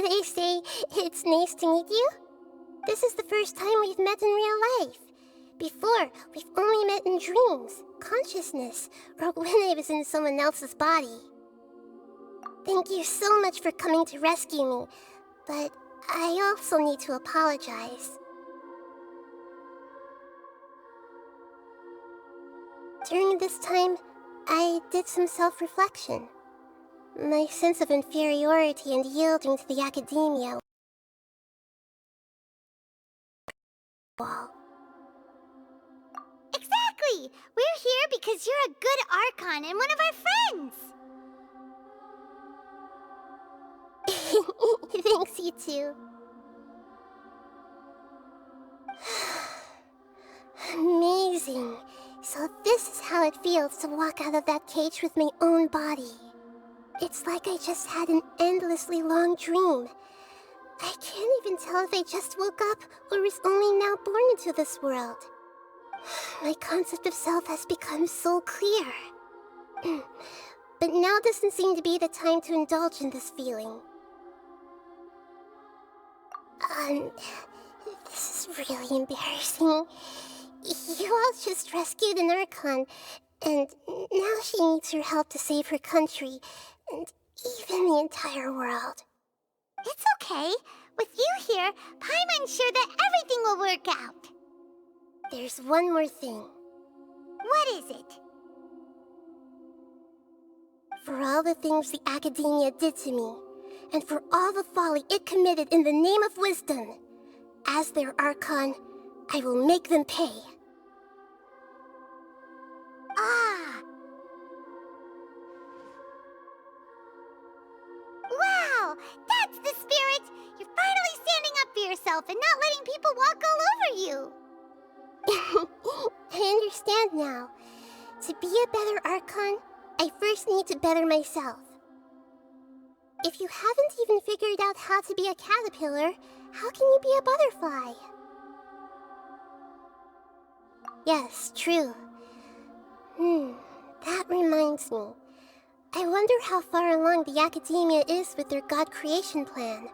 they say it's nice to meet you? This is the first time we've met in real life. Before, we've only met in dreams, consciousness, or when I was in someone else's body. Thank you so much for coming to rescue me, but I also need to apologize. During this time, I did some self-reflection. My sense of inferiority and yielding to the academia wall. Exactly! We're here because you're a good Archon and one of our friends! Thanks, you too. Amazing. So this is how it feels to walk out of that cage with my own body. It's like I just had an endlessly long dream. I can't even tell if I just woke up or was only now born into this world. My concept of self has become so clear. But now doesn't seem to be the time to indulge in this feeling. This is really embarrassing. You all just rescued an Archon, and now she needs your help to save her country, and even the entire world. It's okay. With you here, Paimon's sure that everything will work out. There's one more thing. What is it? For all the things the Academia did to me, and for all the folly it committed in the name of wisdom, as their Archon, I will make them pay. Ah! Wow! That's the spirit! You're finally standing up for yourself and not letting people walk all over you! I understand now. To be a better Archon, I first need to better myself. If you haven't even figured out how to be a caterpillar, how can you be a butterfly? Yes, true. That reminds me. I wonder how far along the Academia is with their god creation plan.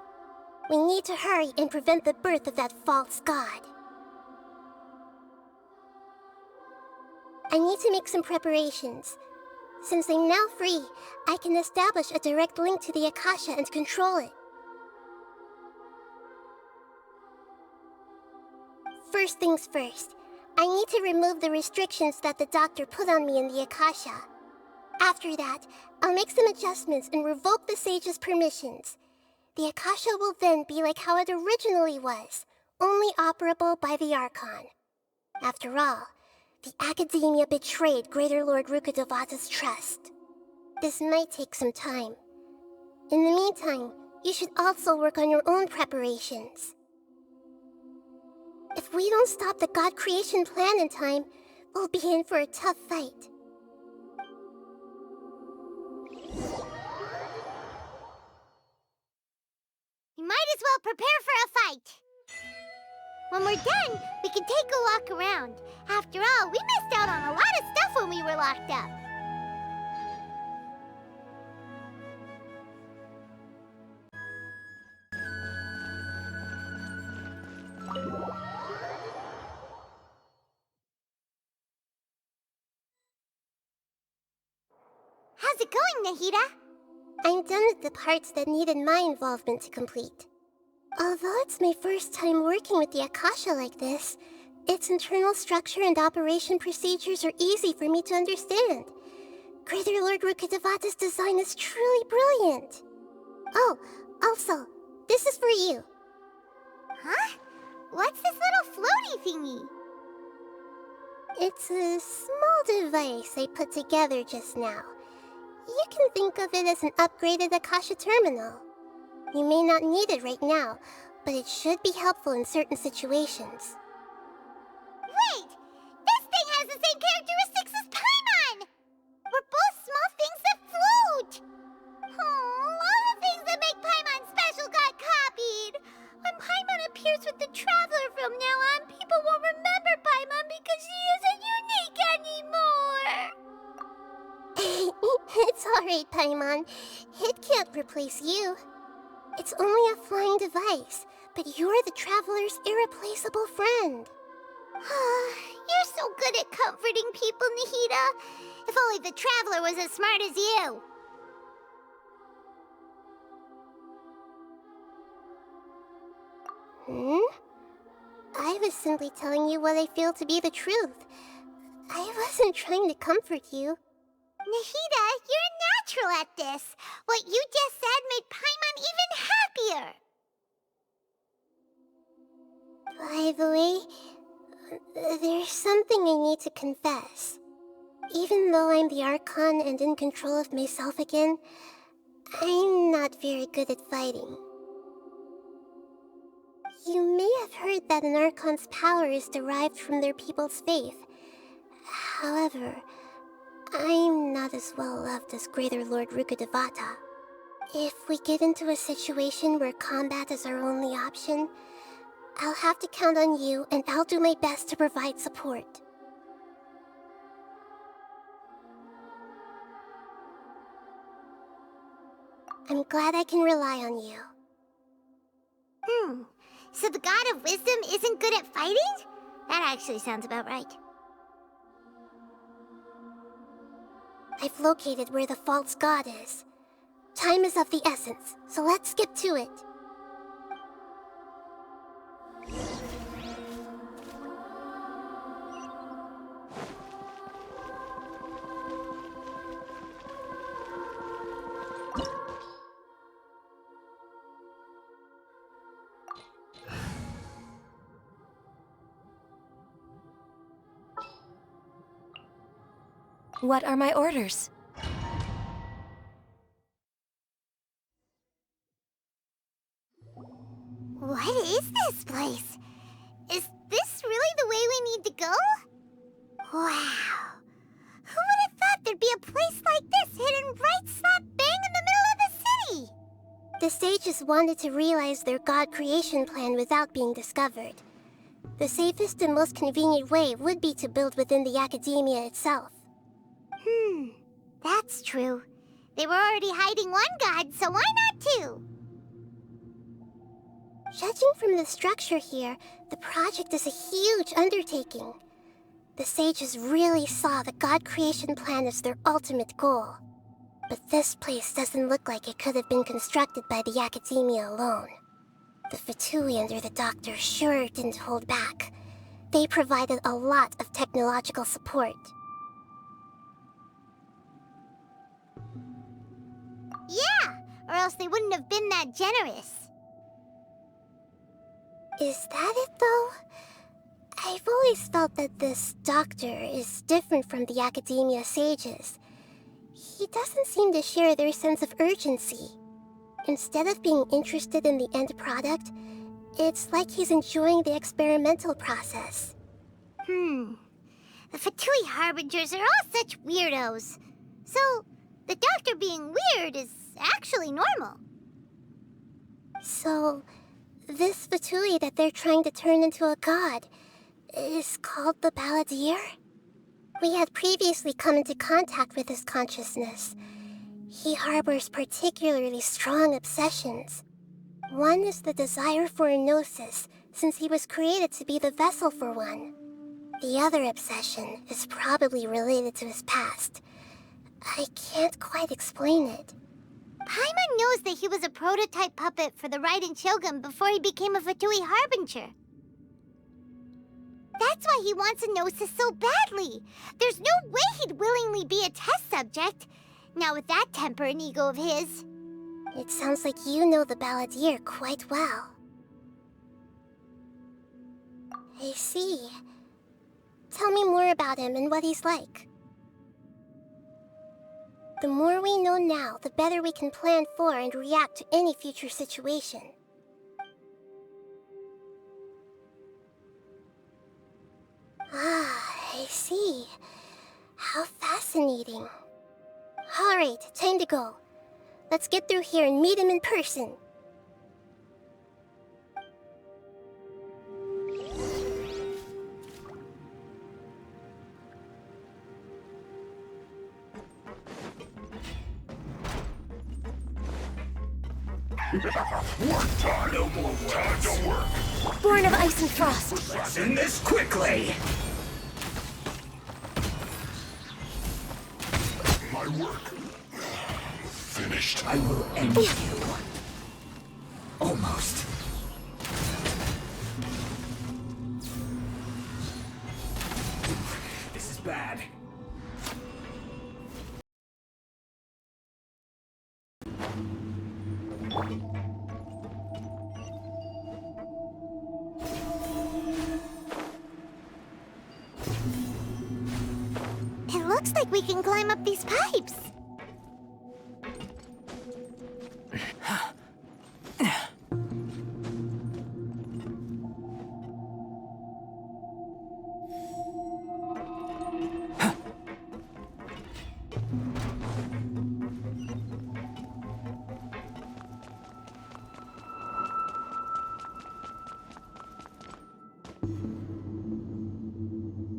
We need to hurry and prevent the birth of that false god. I need to make some preparations. Since I'm now free, I can establish a direct link to the Akasha and control it. First things first, I need to remove the restrictions that the doctor put on me in the Akasha. After that, I'll make some adjustments and revoke the sage's permissions. The Akasha will then be like how it originally was, only operable by the Archon. After all, the Academia betrayed Greater Lord Rukkhadevata's trust. This might take some time. In the meantime, you should also work on your own preparations. If we don't stop the god creation plan in time, we'll be in for a tough fight. You might as well prepare for a fight. When we're done, we can take a walk around. After all, we missed out on a lot of stuff when we were locked up. How's it going, Nahida? I'm done with the parts that needed my involvement to complete. Although it's my first time working with the Akasha like this, its internal structure and operation procedures are easy for me to understand. Greater Lord Rukkhadevata's design is truly brilliant. Oh, also, this is for you. Huh? What's this little floaty thingy? It's a small device I put together just now. You can think of it as an upgraded Akasha terminal. You may not need it right now, but it should be helpful in certain situations. Wait! This thing has the same characteristics as Paimon! We're both small things that float! Oh, all the things that make Paimon special got copied! When Paimon appears with the Traveler from now on, people won't remember Paimon because she isn't unique anymore! It's alright, Paimon. It can't replace you. It's It's only a flying device, but you're the traveler's irreplaceable friend. You're so good at comforting people, Nahida. If only the traveler was as smart as you. I was simply telling you what I feel to be the truth. I wasn't trying to comfort you. Nahida, you're natural at this. What you just said made Paimon even happier. By the way, there's something I need to confess. Even though I'm the Archon and in control of myself again, I'm not very good at fighting. You may have heard that an Archon's power is derived from their people's faith. However, I'm not as well loved as Greater Lord Rukkhadevata. If we get into a situation where combat is our only option, I'll have to count on you, and I'll do my best to provide support. I'm glad I can rely on you. So the God of Wisdom isn't good at fighting? That actually sounds about right. I've located where the false god is. Time is of the essence, so let's skip to it. What are my orders? What is this place? Is this really the way we need to go? Wow. Who would have thought there'd be a place like this hidden right slap bang in the middle of the city? The sages wanted to realize their god creation plan without being discovered. The safest and most convenient way would be to build within the academia itself. That's true. They were already hiding one god, so why not two? Judging from the structure here, the project is a huge undertaking. The sages really saw the god creation plan as their ultimate goal. But this place doesn't look like it could have been constructed by the academia alone. The Fatui under the Doctor sure didn't hold back. They provided a lot of technological support. Yeah, or else they wouldn't have been that generous. Is that it, though? I've always felt that this Doctor is different from the Academia sages. He doesn't seem to share their sense of urgency. Instead of being interested in the end product, it's like he's enjoying the experimental process. The Fatui Harbingers are all such weirdos. So, the Doctor being weird is actually normal. So, this Fatui that they're trying to turn into a god is called the Balladeer? We had previously come into contact with his consciousness. He harbors particularly strong obsessions. One is the desire for a gnosis, since he was created to be the vessel for one. The other obsession is probably related to his past. I can't quite explain it. Paimon knows that he was a prototype puppet for the Raiden Shogun before he became a Fatui Harbinger. That's why he wants a gnosis so badly. There's no way he'd willingly be a test subject. Now with that temper and ego of his. It sounds like you know the Balladeer quite well. I see. Tell me more about him and what he's like. The more we know now, the better we can plan for and react to any future situation. I see. How fascinating. Alright, time to go. Let's get through here and meet him in person. Work time! No more work. Time to work! Born of ice and frost. Let's end this quickly! My work. Finished. I will end you. Almost. This is bad. It looks like we can climb up these pipes.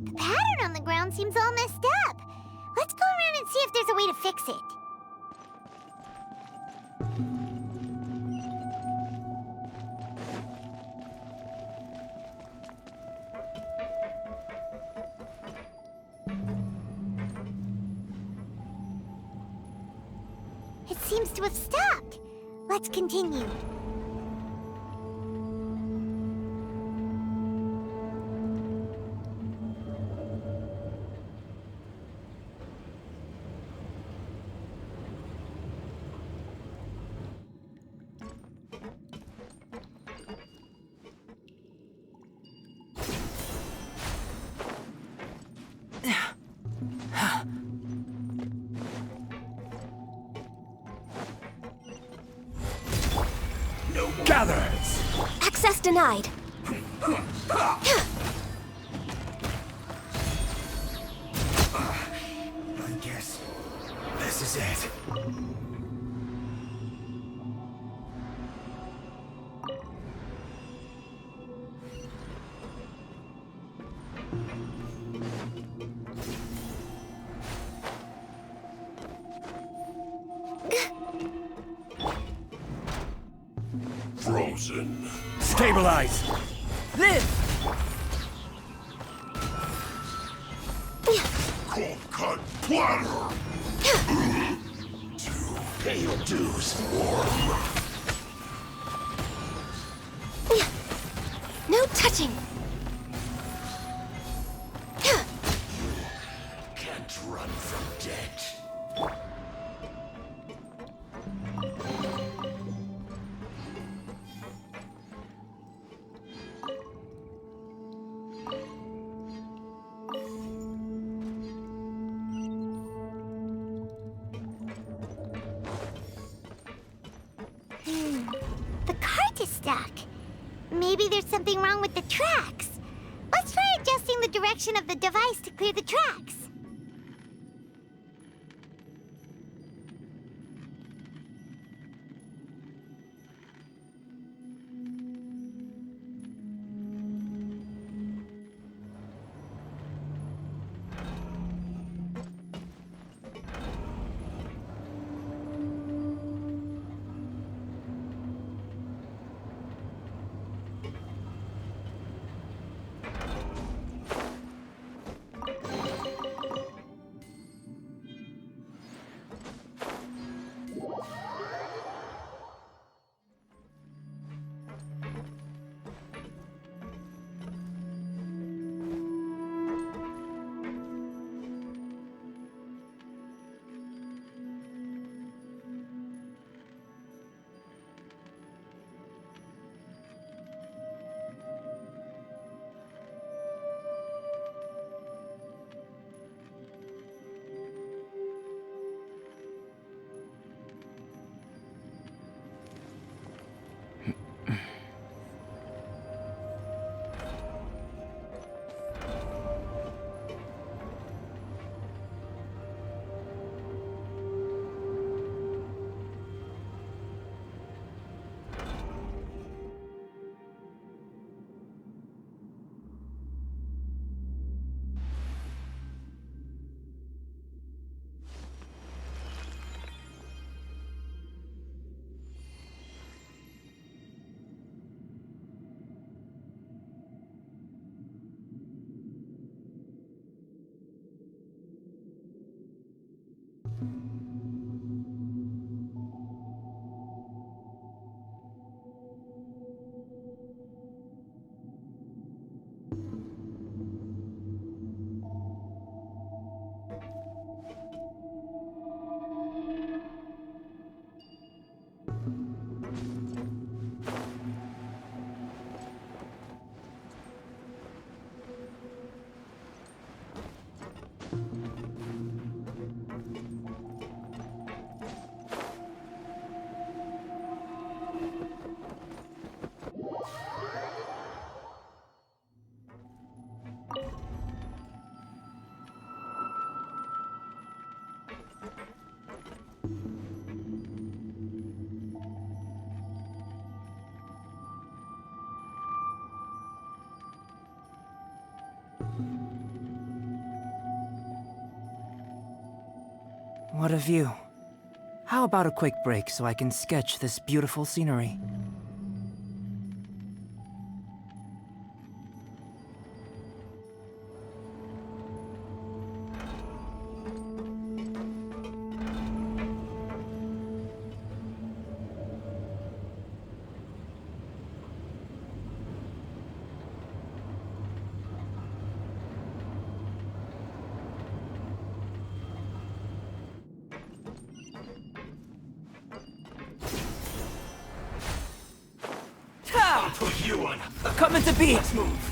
The pattern on the ground seems all messed up. Let's go around and see if there's a way to fix it. It seems to have stopped. Let's continue. Gather! Access denied. I guess this is it. Frozen. Stabilize! Live! Cold cut platter. To pay your dues, worm. No touching. Can't run from death. The cart is stuck. Maybe there's something wrong with the tracks. Let's try adjusting the direction of the device to clear the tracks. What a view. How about a quick break so I can sketch this beautiful scenery? Put you on. Coming to be! Let's move.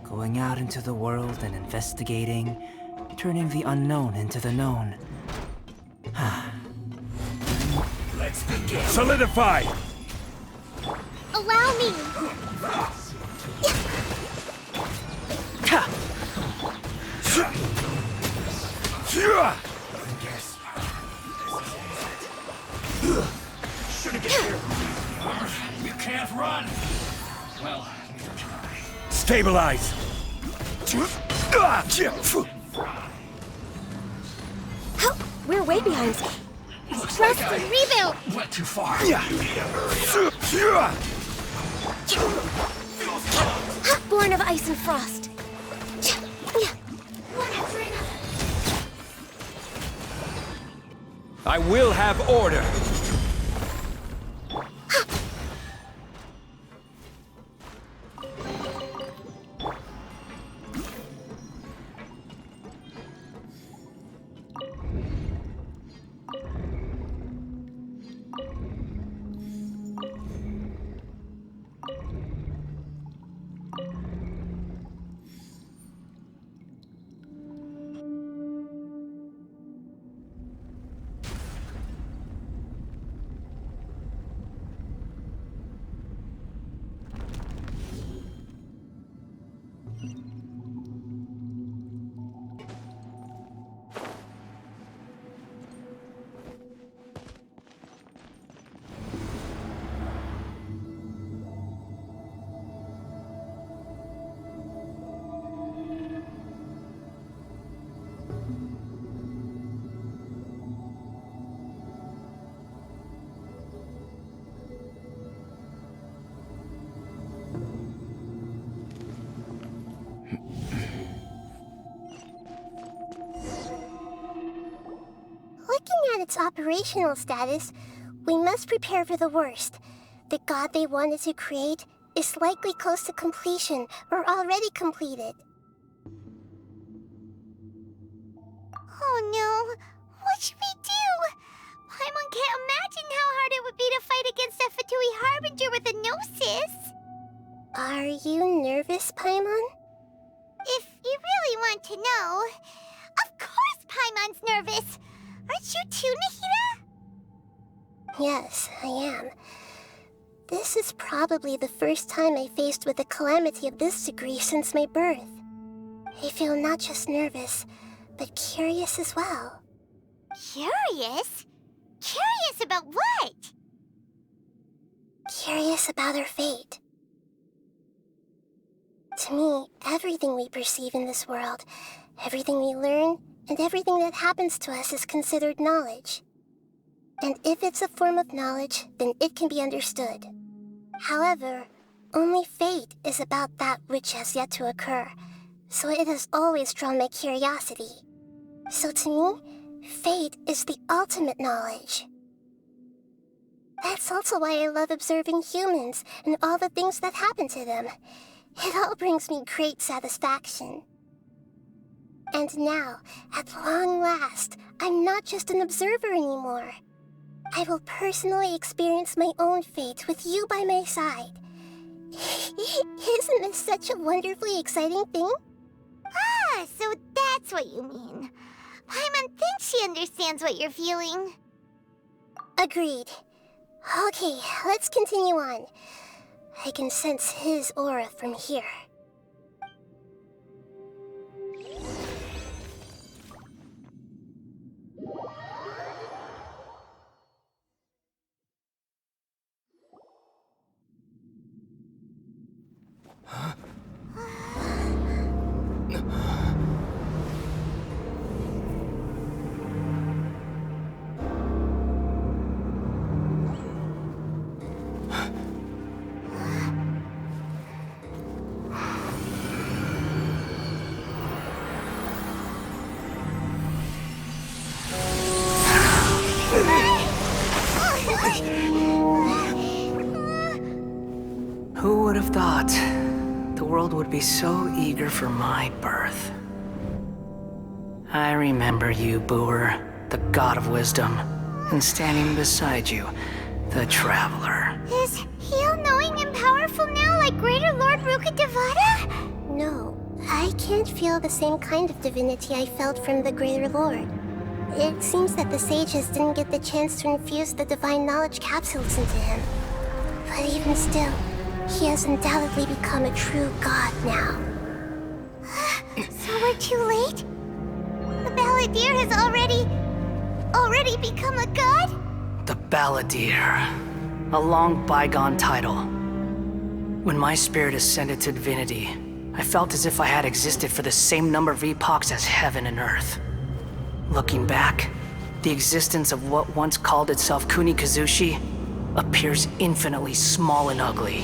Going out into the world and investigating, turning the unknown into the known. Let's begin. Solidify! Allow me! Guess. Should've get here. You can't run. Well, neither can I. Stabilize! We're way behind. Trust and rebuild! Went too far. Born of ice and frost. I will have order. Looking at its operational status, we must prepare for the worst. The god they wanted to create is likely close to completion or already completed. Oh no, what should we do? Paimon can't imagine how hard it would be to fight against a Fatui Harbinger with a Gnosis. Are you nervous, Paimon? If you really want to know, of course Paimon's nervous. Aren't you too, Nahida? Yes, I am. This is probably the first time I faced with a calamity of this degree since my birth. I feel not just nervous, but curious as well. Curious? Curious about what? Curious about our fate. To me, everything we perceive in this world, everything we learn, and everything that happens to us is considered knowledge. And if it's a form of knowledge, then it can be understood. However, only fate is about that which has yet to occur, so it has always drawn my curiosity. So to me, fate is the ultimate knowledge. That's also why I love observing humans and all the things that happen to them. It all brings me great satisfaction. And now, at long last, I'm not just an observer anymore. I will personally experience my own fate with you by my side. Isn't this such a wonderfully exciting thing? Ah, so that's what you mean. Paimon thinks she understands what you're feeling. Agreed. Okay, let's continue on. I can sense his aura from here. Who would have thought the world would be so eager for my birth? I remember you, Booer, the god of wisdom, and standing beside you, the traveler. Is he all-knowing and powerful now like Greater Lord Rukkhadevata? No, I can't feel the same kind of divinity I felt from the Greater Lord. It seems that the sages didn't get the chance to infuse the divine knowledge capsules into him. But even still, he has undoubtedly become a true god now. So we're too late? The Balladeer has already become a god? The Balladeer. A long bygone title. When my spirit ascended to divinity, I felt as if I had existed for the same number of epochs as heaven and earth. Looking back, the existence of what once called itself Kunikazushi appears infinitely small and ugly.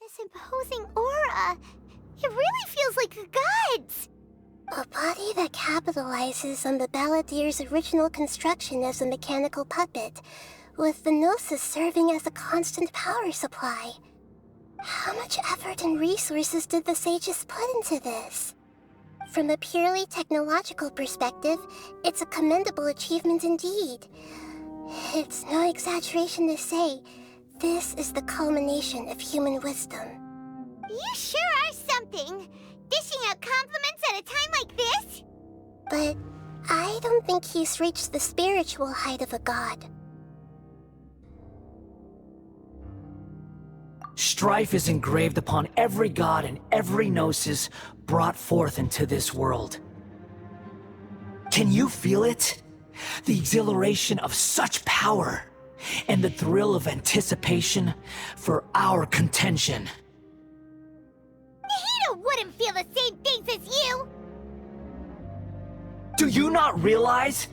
This imposing aura, it really feels like the gods! A body that capitalizes on the Balladeer's original construction as a mechanical puppet, with the Gnosis serving as a constant power supply. How much effort and resources did the sages put into this? From a purely technological perspective, it's a commendable achievement indeed. It's no exaggeration to say, this is the culmination of human wisdom. You sure are something! Dishing out compliments at a time like this? But I don't think he's reached the spiritual height of a god. Strife is engraved upon every god and every gnosis brought forth into this world. Can you feel it? The exhilaration of such power, and the thrill of anticipation for our contention. Nahida wouldn't feel the same things as you! Do you not realize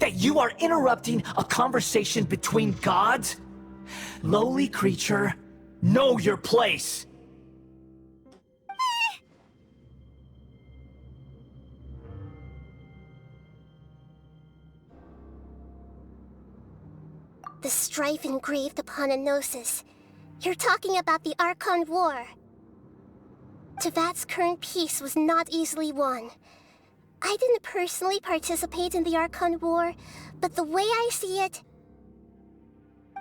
that you are interrupting a conversation between gods? Lowly creature, know your place! the strife engraved upon a gnosis. You're talking about the Archon War. Tevat's current peace was not easily won. I didn't personally participate in the Archon War, but the way I see it,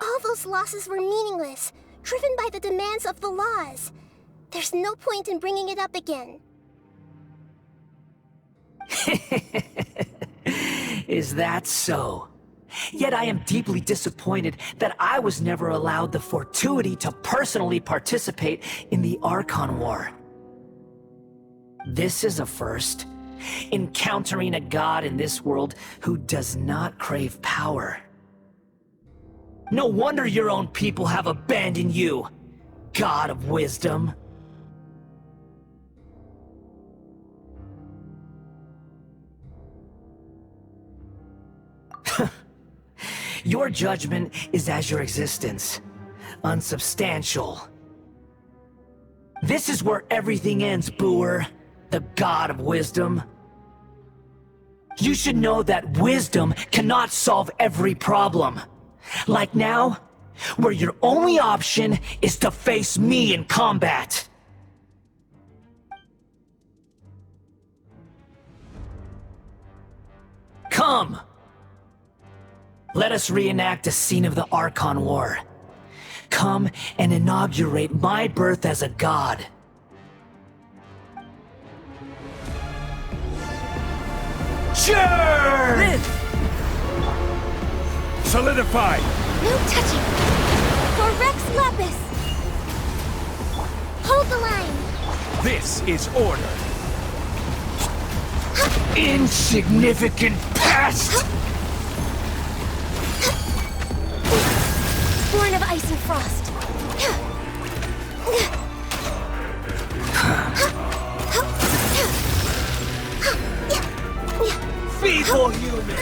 all those losses were meaningless, driven by the demands of the laws. There's no point in bringing it up again. Is that so? Yet I am deeply disappointed that I was never allowed the fortuity to personally participate in the Archon War. This is a first. Encountering a god in this world who does not crave power. No wonder your own people have abandoned you, God of Wisdom. Your judgment is as your existence, unsubstantial. This is where everything ends, Booer, the God of Wisdom. You should know that wisdom cannot solve every problem. Like now, where your only option is to face me in combat. Come! Let us reenact a scene of the Archon War. Come and inaugurate my birth as a god. Sure! Solidify! No touching! For Rex Lapis! Hold the line! This is order. Insignificant pest! Born of ice and frost. Feeble human!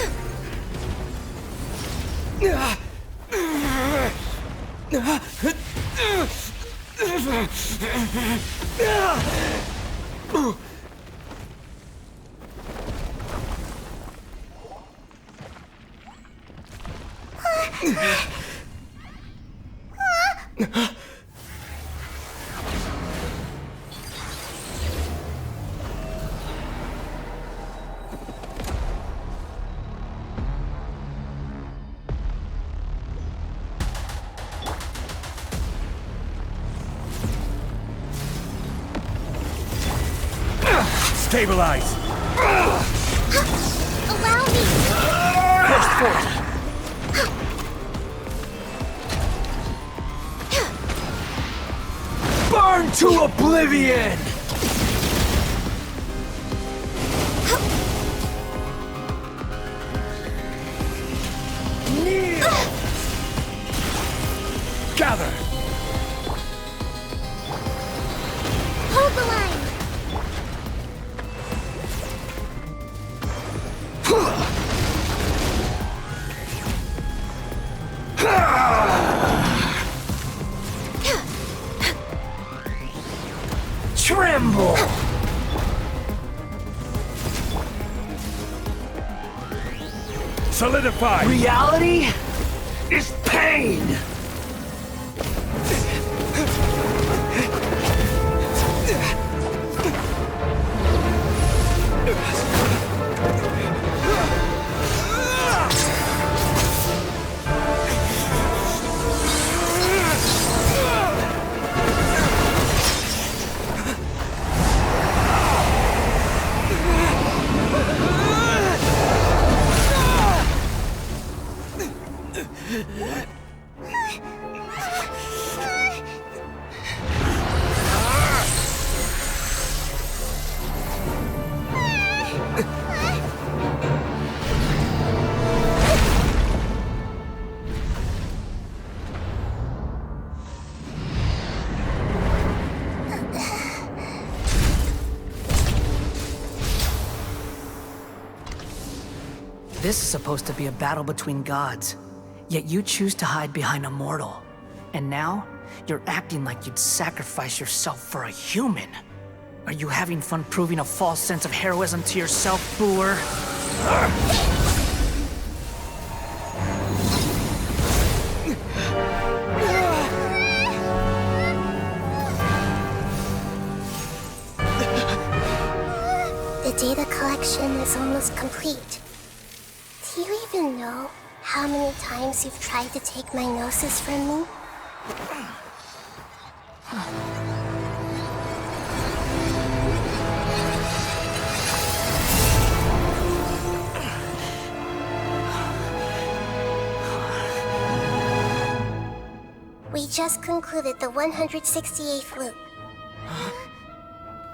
Stabilize! Allow me! First forward! Burn to oblivion! Kneel! Gather! Hold the line! Tremble! Solidify! Reality is pain! This is supposed to be a battle between gods, yet you choose to hide behind a mortal. And now, you're acting like you'd sacrifice yourself for a human. Are you having fun proving a false sense of heroism to yourself, Booer? data collection is almost complete. Do you even know how many times you've tried to take my gnosis from me? We just concluded the 168th loop.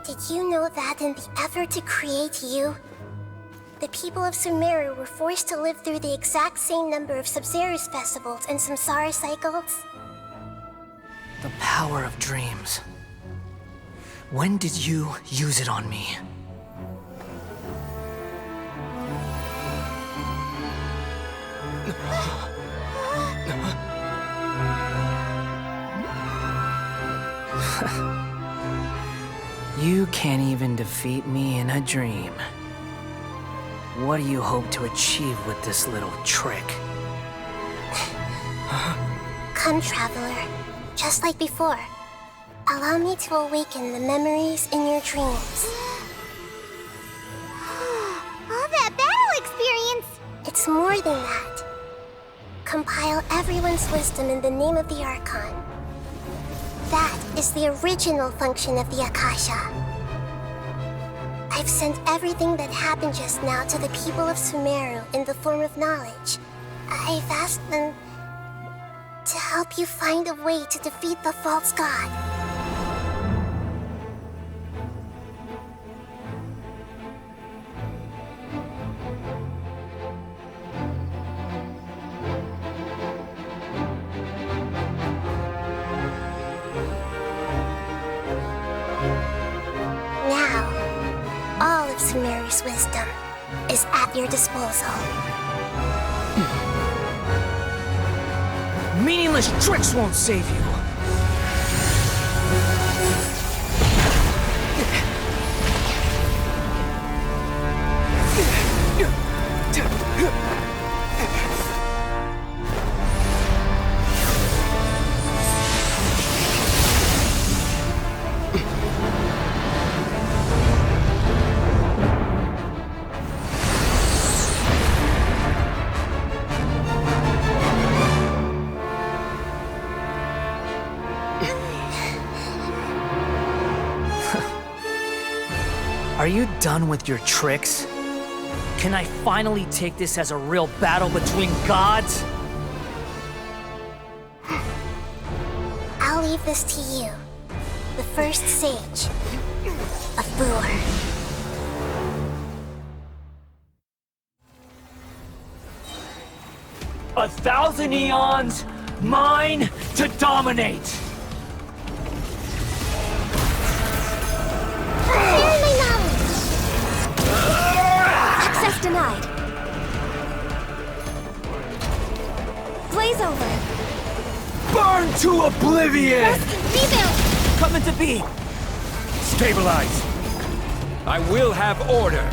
Did you know that in the effort to create you, the people of Sumeru were forced to live through the exact same number of Sub-Zerus festivals and Samsara cycles? The power of dreams. When did you use it on me? You can't even defeat me in a dream. What do you hope to achieve with this little trick? Come, Traveler. Just like before. Allow me to awaken the memories in your dreams. All that battle experience! It's more than that. Compile everyone's wisdom in the name of the Archon. That is the original function of the Akasha. I've sent everything that happened just now to the people of Sumeru in the form of knowledge. I've asked them to help you find a way to defeat the false god. All of Sumeru's wisdom is at your disposal. Meaningless tricks won't save you! Are you done with your tricks? Can I finally take this as a real battle between gods? I'll leave this to you, the first sage of Boor. A thousand eons, mine to dominate! Share my knowledge! Access denied. Blaze over. Burn to oblivion! Rebuild! Coming to be! Stabilize! I will have order!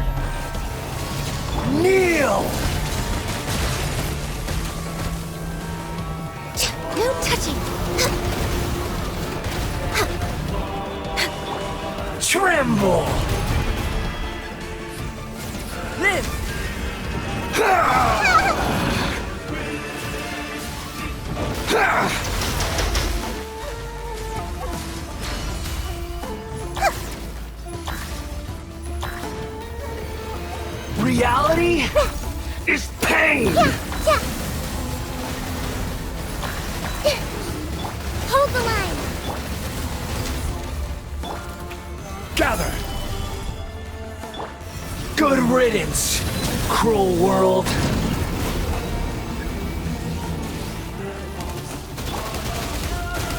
Kneel! No touching! Tremble! Live! Reality is pain! Yeah! Hold the line! Gather! Good riddance, cruel world!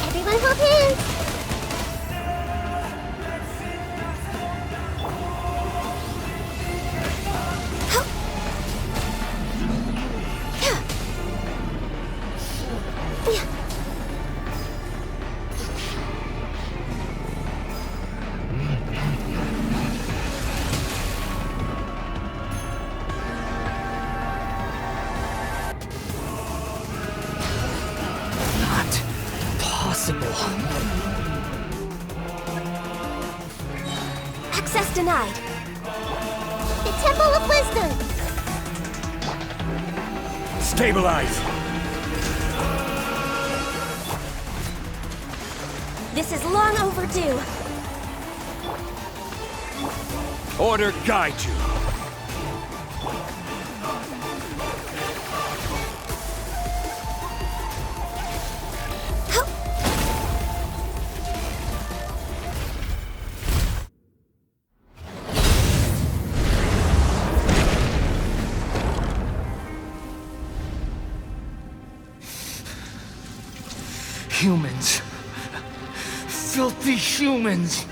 Everyone hold hands! Access denied. The Temple of Wisdom! Stabilize! This is long overdue. Order guide you. Humans. Filthy humans.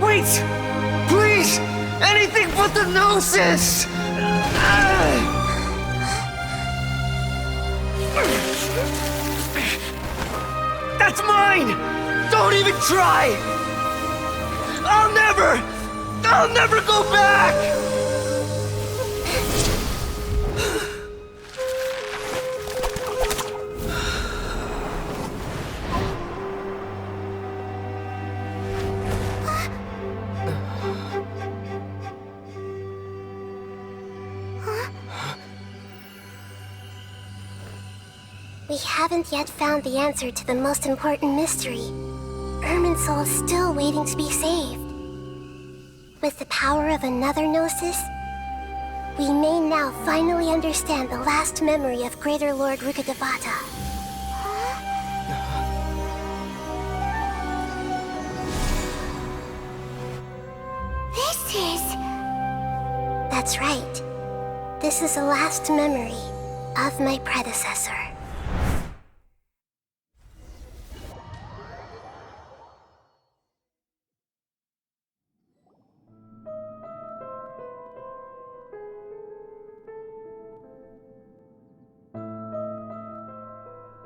Wait! Please! Anything but the Gnosis! That's mine! Don't even try! I'll never go back! We haven't yet found the answer to the most important mystery. Irminsul is still waiting to be saved. With the power of another Gnosis, we may now finally understand the last memory of Greater Lord Rukkhadevata. This is... That's right. This is the last memory of my predecessor.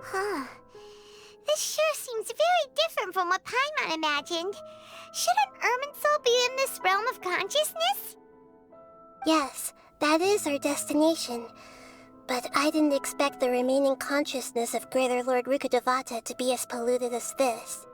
Huh. This sure seems very different from what Paimon imagined. Shouldn't Irminsul be in this realm of consciousness? Yes, that is our destination. But I didn't expect the remaining consciousness of Greater Lord Rukkhadevata to be as polluted as this.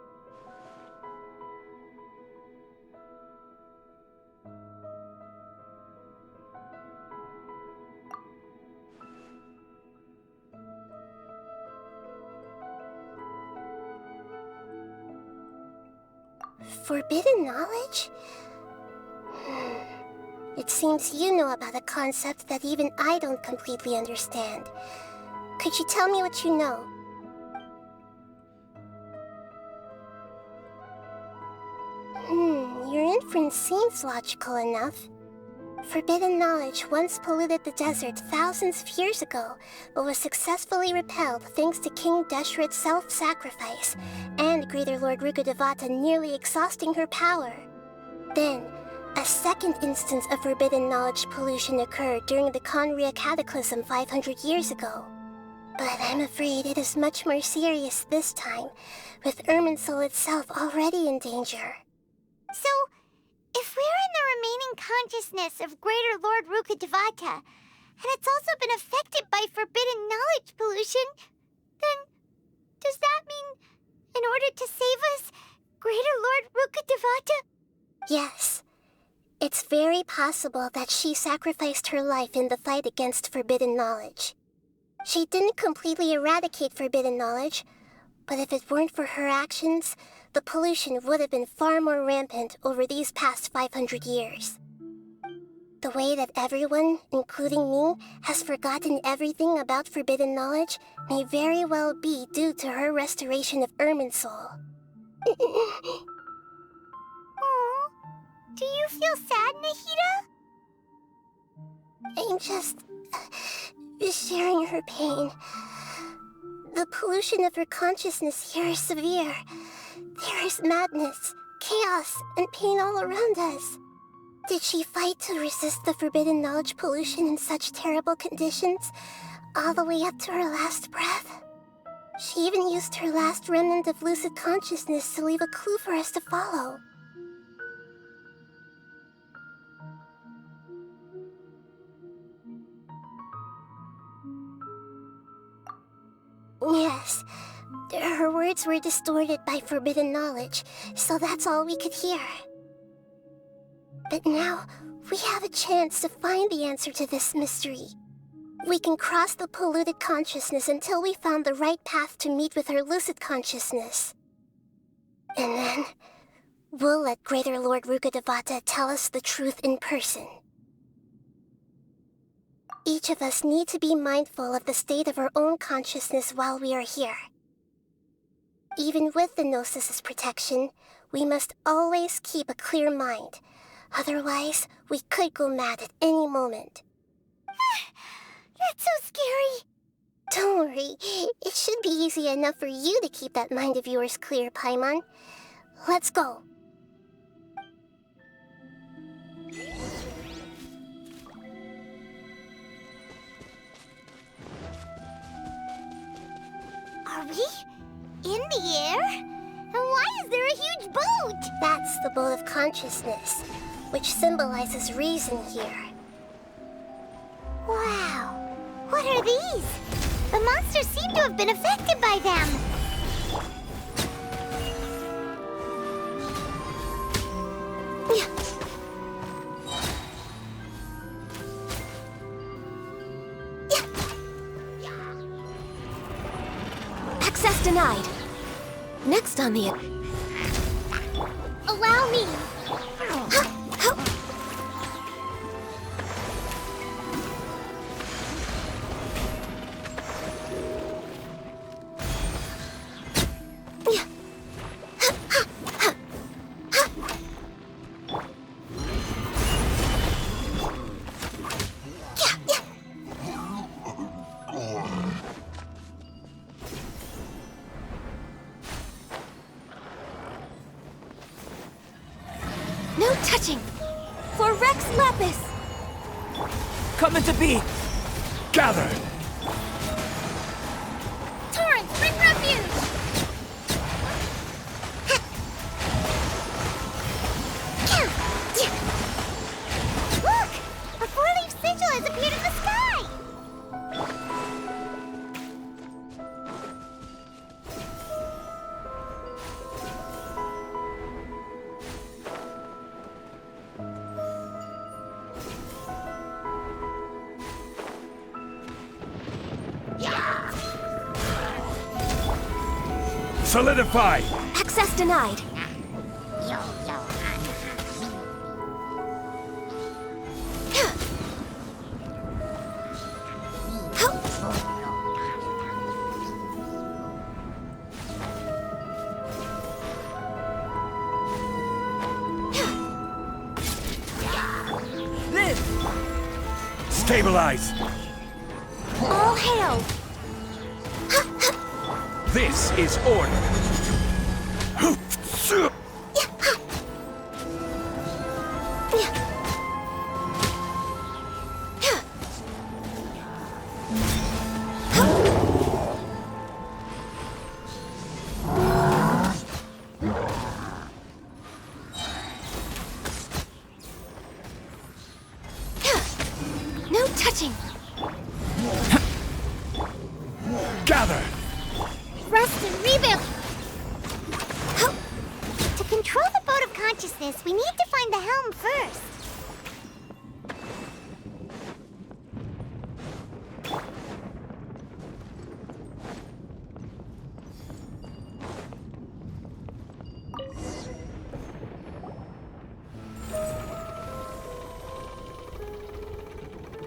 Forbidden knowledge? It seems you know about a concept that even I don't completely understand. Could you tell me what you know? Your inference seems logical enough. Forbidden knowledge once polluted the desert thousands of years ago, but was successfully repelled thanks to King Deshret's self-sacrifice, and Greater Lord Rukkhadevata nearly exhausting her power. Then, a second instance of forbidden knowledge pollution occurred during the Conria Cataclysm 500 years ago. But I'm afraid it is much more serious this time, with Irminsul itself already in danger. So, if we're in the remaining consciousness of Greater Lord Rukkhadevata, and it's also been affected by forbidden knowledge pollution, then does that mean, in order to save us, Greater Lord Rukkhadevata? Yes. It's very possible that she sacrificed her life in the fight against forbidden knowledge. She didn't completely eradicate forbidden knowledge, but if it weren't for her actions, the pollution would have been far more rampant over these past 500 years. The way that everyone, including me, has forgotten everything about forbidden knowledge may very well be due to her restoration of Irminsul. Aww. Do you feel sad, Nahida? I'm just sharing her pain. The pollution of her consciousness here is severe. There is madness, chaos, and pain all around us. Did she fight to resist the forbidden knowledge pollution in such terrible conditions, all the way up to her last breath? She even used her last remnant of lucid consciousness to leave a clue for us to follow. Yes, her words were distorted by forbidden knowledge, so that's all we could hear. But now, we have a chance to find the answer to this mystery. We can cross the polluted consciousness until we found the right path to meet with her lucid consciousness. And then, we'll let Greater Lord Rukkhadevata tell us the truth in person. Each of us need to be mindful of the state of our own consciousness while we are here. Even with the Gnosis' protection, we must always keep a clear mind. Otherwise, we could go mad at any moment. That's so scary. Don't worry, it should be easy enough for you to keep that mind of yours clear, Paimon. Let's go. Are we in the air? And why is there a huge boat? That's the boat of consciousness, which symbolizes reason here. Wow. What are these? The monsters seem to have been affected by them. Access denied. Next on the... Allow me. No touching! For Rex Lapis! Coming to be! Gather! Torrents, bring refuge! Look! A four-leaf sigil has appeared in the sky! Solidify! Access denied. Stabilize! All hail! This is order! No touching! Gather! Rest and rebuild! To control the boat of consciousness, we need to find the helm first.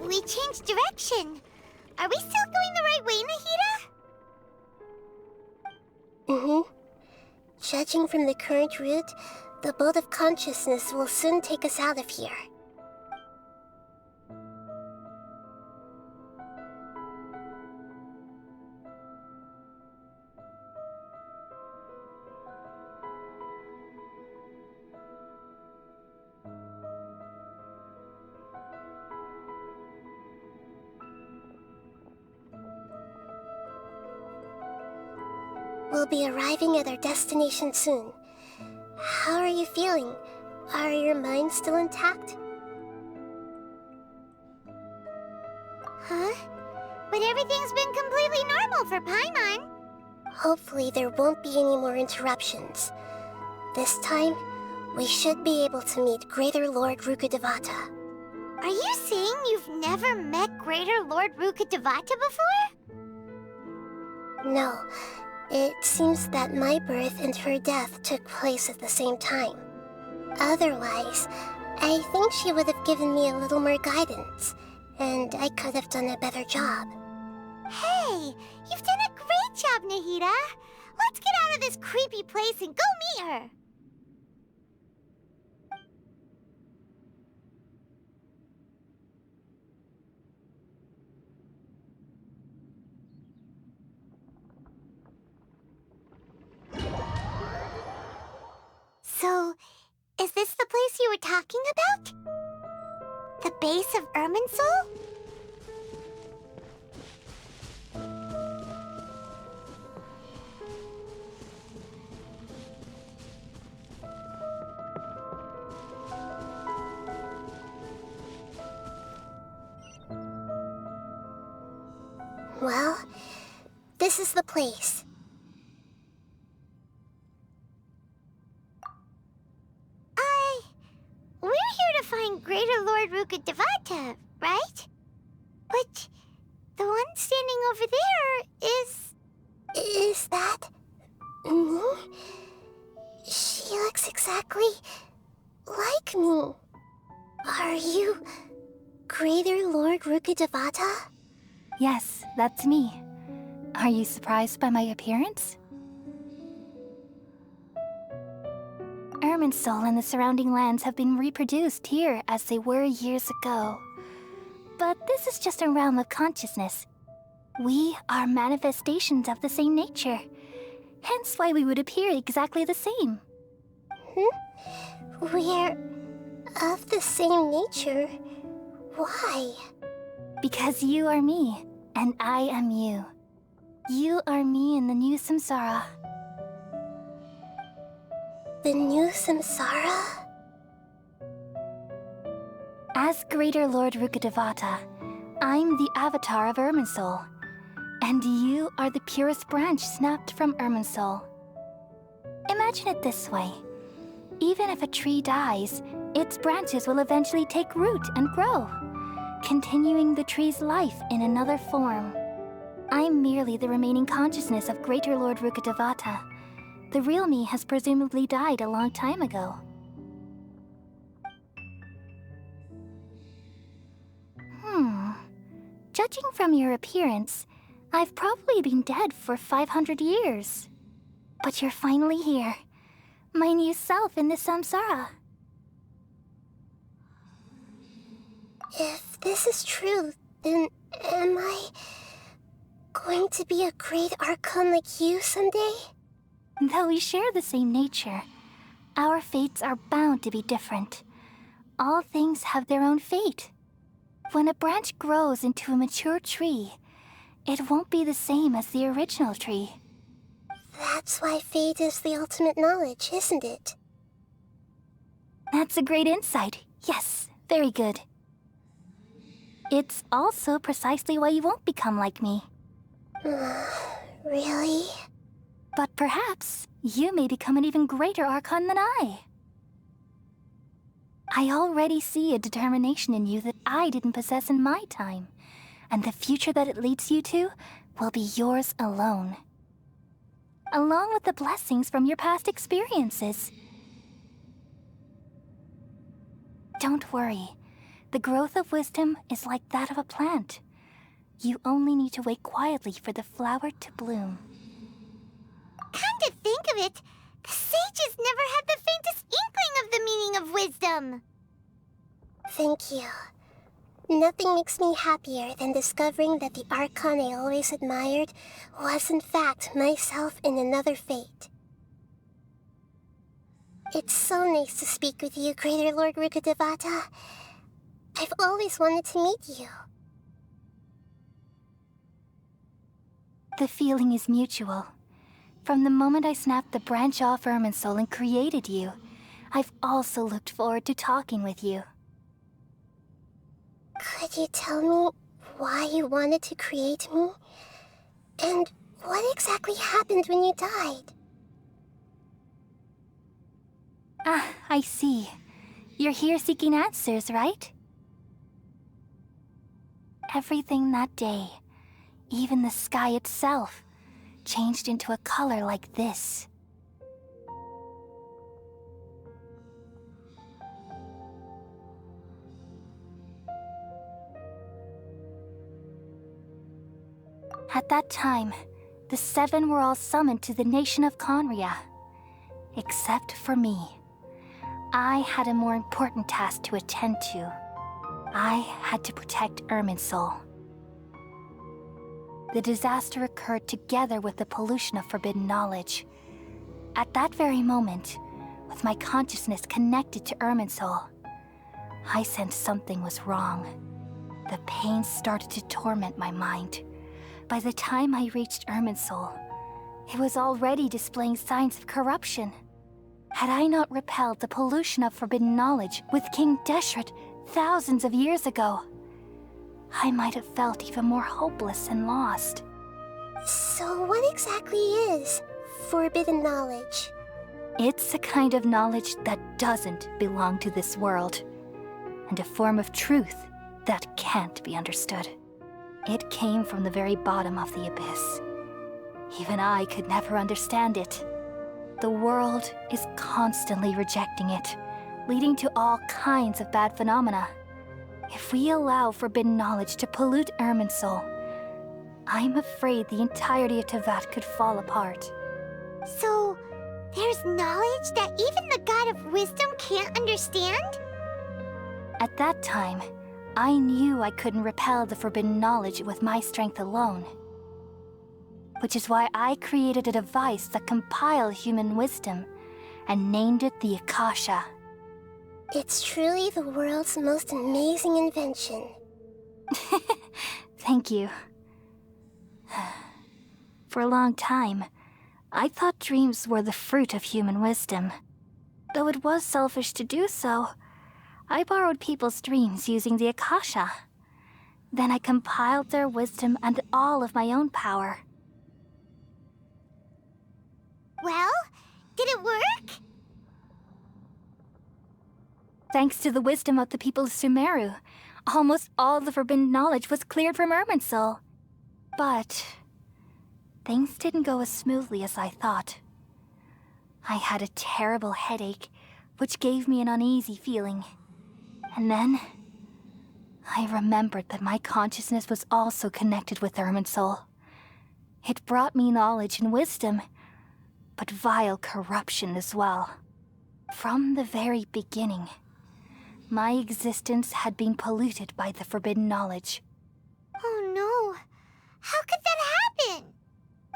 We changed direction. Are we still going the right way, Nahida? Judging from the current route, the boat of consciousness will soon take us out of here. be arriving at our destination soon. How are you feeling? Are your minds still intact? Huh? But everything's been completely normal for Paimon. Hopefully there won't be any more interruptions. This time, we should be able to meet Greater Lord Rukkhadevata. Are you saying you've never met Greater Lord Rukkhadevata before? No, it seems that my birth and her death took place at the same time. Otherwise, I think she would have given me a little more guidance, and I could have done a better job. Hey, you've done a great job, Nahida. Let's get out of this creepy place and go meet her. So, is this the place you were talking about? The base of Irminsul? Well, this is the place. We're here to find Greater Lord Rukkhadevata, right? But the one standing over there is... Is that... me? She looks exactly like me. Are you Greater Lord Rukkhadevata? Yes, that's me. Are you surprised by my appearance? Irminsul and the surrounding lands have been reproduced here as they were years ago. But this is just a realm of consciousness. We are manifestations of the same nature. Hence why we would appear exactly the same. We're of the same nature. Why? Because you are me, and I am you. You are me in the new samsara. The new samsara? As Greater Lord Rukkhadevata, I'm the avatar of Irminsul, and you are the purest branch snapped from Irminsul. Imagine it this way. Even if a tree dies, its branches will eventually take root and grow, continuing the tree's life in another form. I'm merely the remaining consciousness of Greater Lord Rukkhadevata. The real me has presumably died a long time ago. Judging from your appearance, I've probably been dead for 500 years. But you're finally here. My new self in the samsara. If this is true, then am I going to be a great Archon like you someday? Though we share the same nature, our fates are bound to be different. All things have their own fate. When a branch grows into a mature tree, it won't be the same as the original tree. That's why fate is the ultimate knowledge, isn't it? That's a great insight. Yes, very good. It's also precisely why you won't become like me. Really? But perhaps you may become an even greater Archon than I. I already see a determination in you that I didn't possess in my time, and the future that it leads you to will be yours alone. Along with the blessings from your past experiences. Don't worry. The growth of wisdom is like that of a plant. You only need to wait quietly for the flower to bloom. Come to think of it, the sages never had the faintest inkling of the meaning of wisdom. Thank you. Nothing makes me happier than discovering that the Archon I always admired was in fact myself in another fate. It's so nice to speak with you, Greater Lord Rukkhadevata. I've always wanted to meet you. The feeling is mutual. From the moment I snapped the branch off Irminsul and created you, I've also looked forward to talking with you. Could you tell me why you wanted to create me? And what exactly happened when you died? Ah, I see. You're here seeking answers, right? Everything that day, even the sky itself, changed into a color like this. At that time, the seven were all summoned to the nation of Conria. Except for me. I had a more important task to attend to. I had to protect Irminsul. The disaster occurred together with the pollution of forbidden knowledge. At that very moment, with my consciousness connected to Irminsul, I sensed something was wrong. The pain started to torment my mind. By the time I reached Irminsul, it was already displaying signs of corruption. Had I not repelled the pollution of forbidden knowledge with King Deshret thousands of years ago, I might have felt even more hopeless and lost. So what exactly is forbidden knowledge? It's a kind of knowledge that doesn't belong to this world, and a form of truth that can't be understood. It came from the very bottom of the abyss. Even I could never understand it. The world is constantly rejecting it, leading to all kinds of bad phenomena. If we allow forbidden knowledge to pollute Irminsul, I'm afraid the entirety of Teyvat could fall apart. So, there's knowledge that even the God of Wisdom can't understand? At that time, I knew I couldn't repel the forbidden knowledge with my strength alone. Which is why I created a device that compiled human wisdom and named it the Akasha. It's truly the world's most amazing invention. Thank you. For a long time, I thought dreams were the fruit of human wisdom. Though it was selfish to do so, I borrowed people's dreams using the Akasha. Then I compiled their wisdom and all of my own power. Well, did it work? Thanks to the wisdom of the people of Sumeru, almost all the forbidden knowledge was cleared from Irminsul. But things didn't go as smoothly as I thought. I had a terrible headache, which gave me an uneasy feeling. And then I remembered that my consciousness was also connected with Irminsul. It brought me knowledge and wisdom, but vile corruption as well. From the very beginning, my existence had been polluted by the forbidden knowledge. Oh no. How could that happen?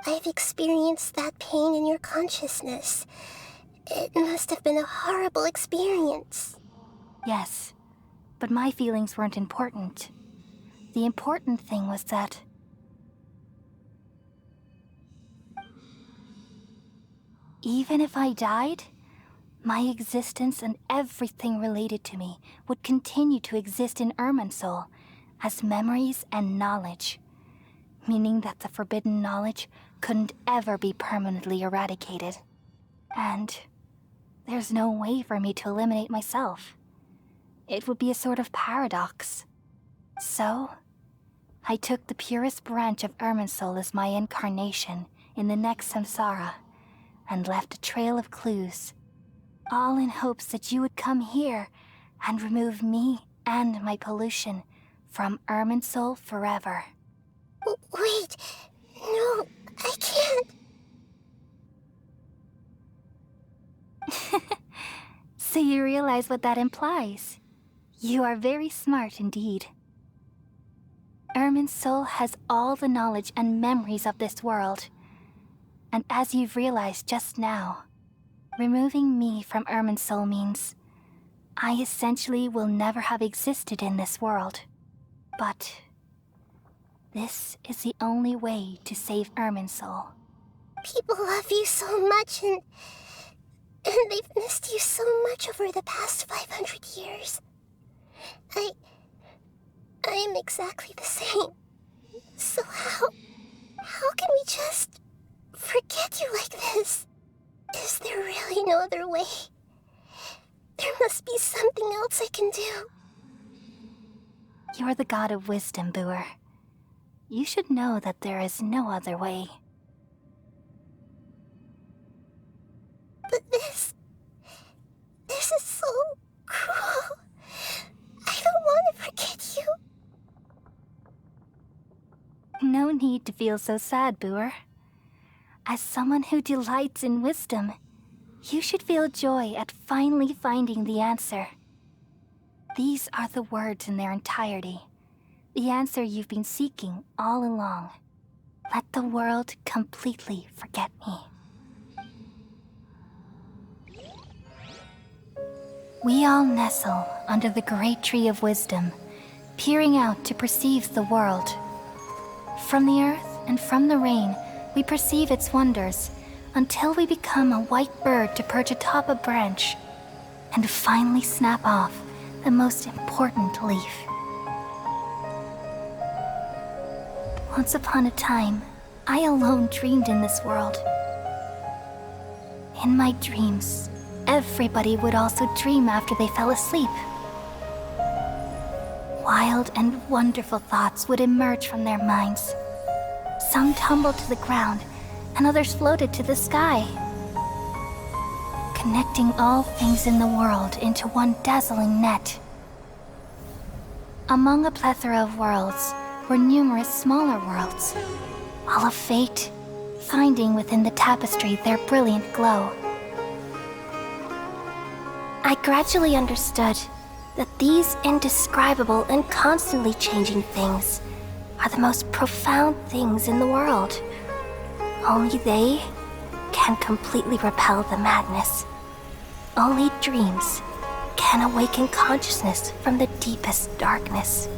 I've experienced that pain in your consciousness. It must have been a horrible experience. Yes, but my feelings weren't important. The important thing was that even if I died, my existence and everything related to me would continue to exist in Irminsul as memories and knowledge, meaning that the forbidden knowledge couldn't ever be permanently eradicated. And there's no way for me to eliminate myself. It would be a sort of paradox. So, I took the purest branch of Irminsul as my incarnation in the next samsara, and left a trail of clues, all in hopes that you would come here and remove me and my pollution from Irminsul forever. Wait, no, I can't. So you realize what that implies. You are very smart indeed. Irminsul has all the knowledge and memories of this world. And as you've realized just now, removing me from Irminsul means I essentially will never have existed in this world. But this is the only way to save Irminsul. People love you so much, and they've missed you so much over the past 500 years. I am exactly the same. So how can we just forget you like this? Is there really no other way? There must be something else I can do. You're the god of wisdom, Booer. You should know that there is no other way. But this is so cruel. I don't want to forget you. No need to feel so sad, Booer. As someone who delights in wisdom, you should feel joy at finally finding the answer. These are the words in their entirety. The answer you've been seeking all along. Let the world completely forget me. We all nestle under the great tree of wisdom, peering out to perceive the world. From the earth and from the rain, we perceive its wonders, until we become a white bird to perch atop a branch, and finally snap off the most important leaf. Once upon a time, I alone dreamed in this world. In my dreams, everybody would also dream after they fell asleep. Wild and wonderful thoughts would emerge from their minds. Some tumbled to the ground, and others floated to the sky, connecting all things in the world into one dazzling net. Among a plethora of worlds were numerous smaller worlds, all of fate, finding within the tapestry their brilliant glow. I gradually understood that these indescribable and constantly changing things are the most profound things in the world. Only they can completely repel the madness. Only dreams can awaken consciousness from the deepest darkness.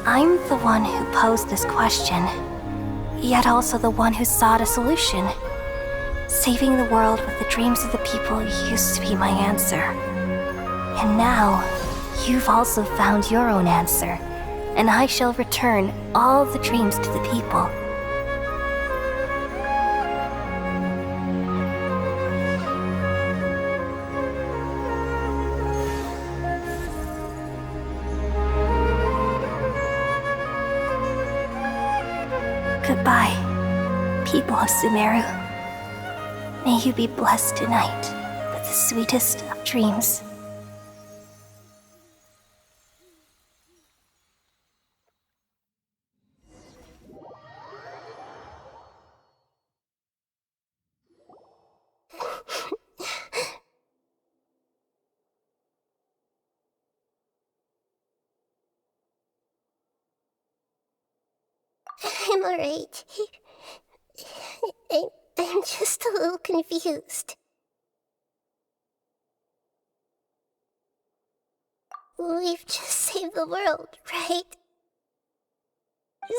I'm the one who posed this question, yet also the one who sought a solution. Saving the world with the dreams of the people used to be my answer. And now, you've also found your own answer, and I shall return all the dreams to the people. Goodbye, people of Sumeru. May you be blessed tonight with the sweetest of dreams. I'm alright. I'm just a little confused. We've just saved the world, right?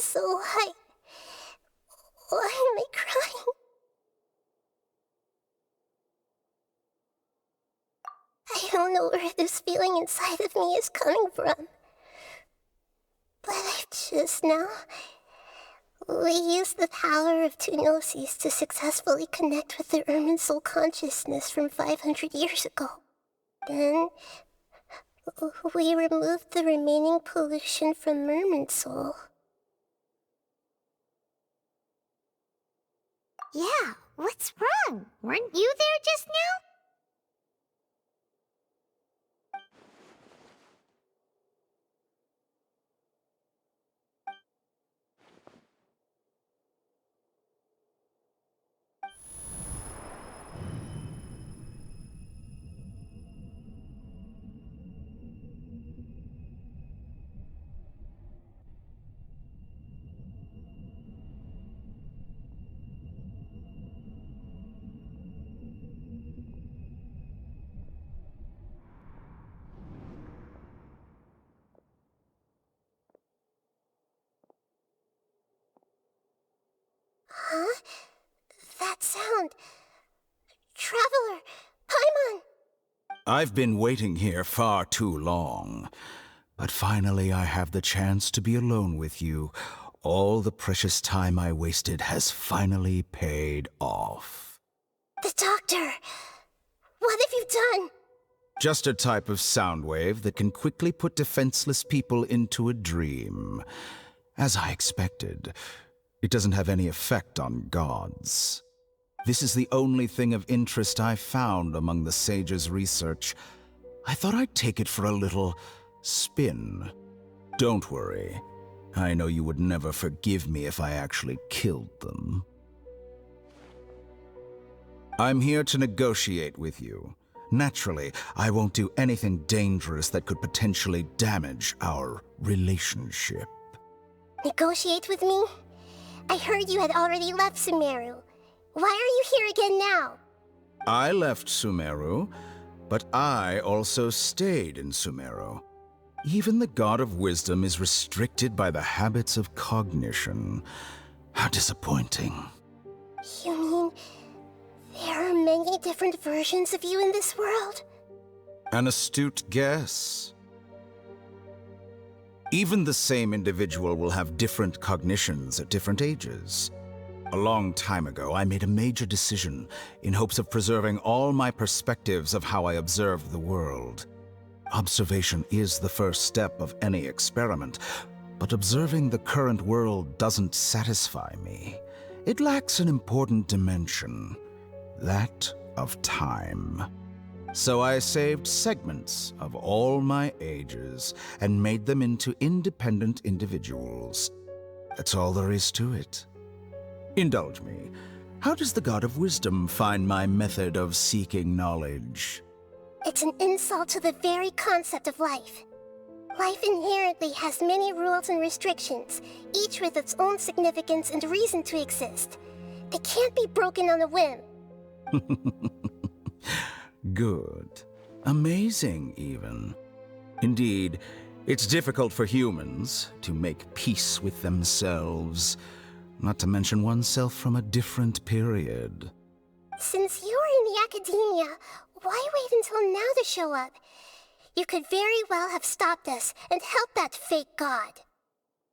So why am I crying? I don't know where this feeling inside of me is coming from. But I've just now... We used the power of two gnosis to successfully connect with the Irminsul consciousness from 500 years ago. Then, we removed the remaining pollution from Irminsul. Yeah, what's wrong? Weren't you there just now? Huh? That sound. Traveler! Paimon! I've been waiting here far too long. But finally I have the chance to be alone with you. All the precious time I wasted has finally paid off. The doctor! What have you done? Just a type of sound wave that can quickly put defenseless people into a dream. As I expected, it doesn't have any effect on gods. This is the only thing of interest I found among the sage's research. I thought I'd take it for a little spin. Don't worry. I know you would never forgive me if I actually killed them. I'm here to negotiate with you. Naturally, I won't do anything dangerous that could potentially damage our relationship. Negotiate with me? I heard you had already left Sumeru. Why are you here again now? I left Sumeru, but I also stayed in Sumeru. Even the God of Wisdom is restricted by the habits of cognition. How disappointing. You mean there are many different versions of you in this world? An astute guess. Even the same individual will have different cognitions at different ages. A long time ago, I made a major decision in hopes of preserving all my perspectives of how I observed the world. Observation is the first step of any experiment, but observing the current world doesn't satisfy me. It lacks an important dimension, that of time. So I saved segments of all my ages and made them into independent individuals. That's all there is to it. Indulge me. How does the God of Wisdom find my method of seeking knowledge? It's an insult to the very concept of life. Life inherently has many rules and restrictions, each with its own significance and reason to exist. They can't be broken on a whim. Good. Amazing, even. Indeed, it's difficult for humans to make peace with themselves, not to mention oneself from a different period. Since you're in the academia, why wait until now to show up? You could very well have stopped us and helped that fake god.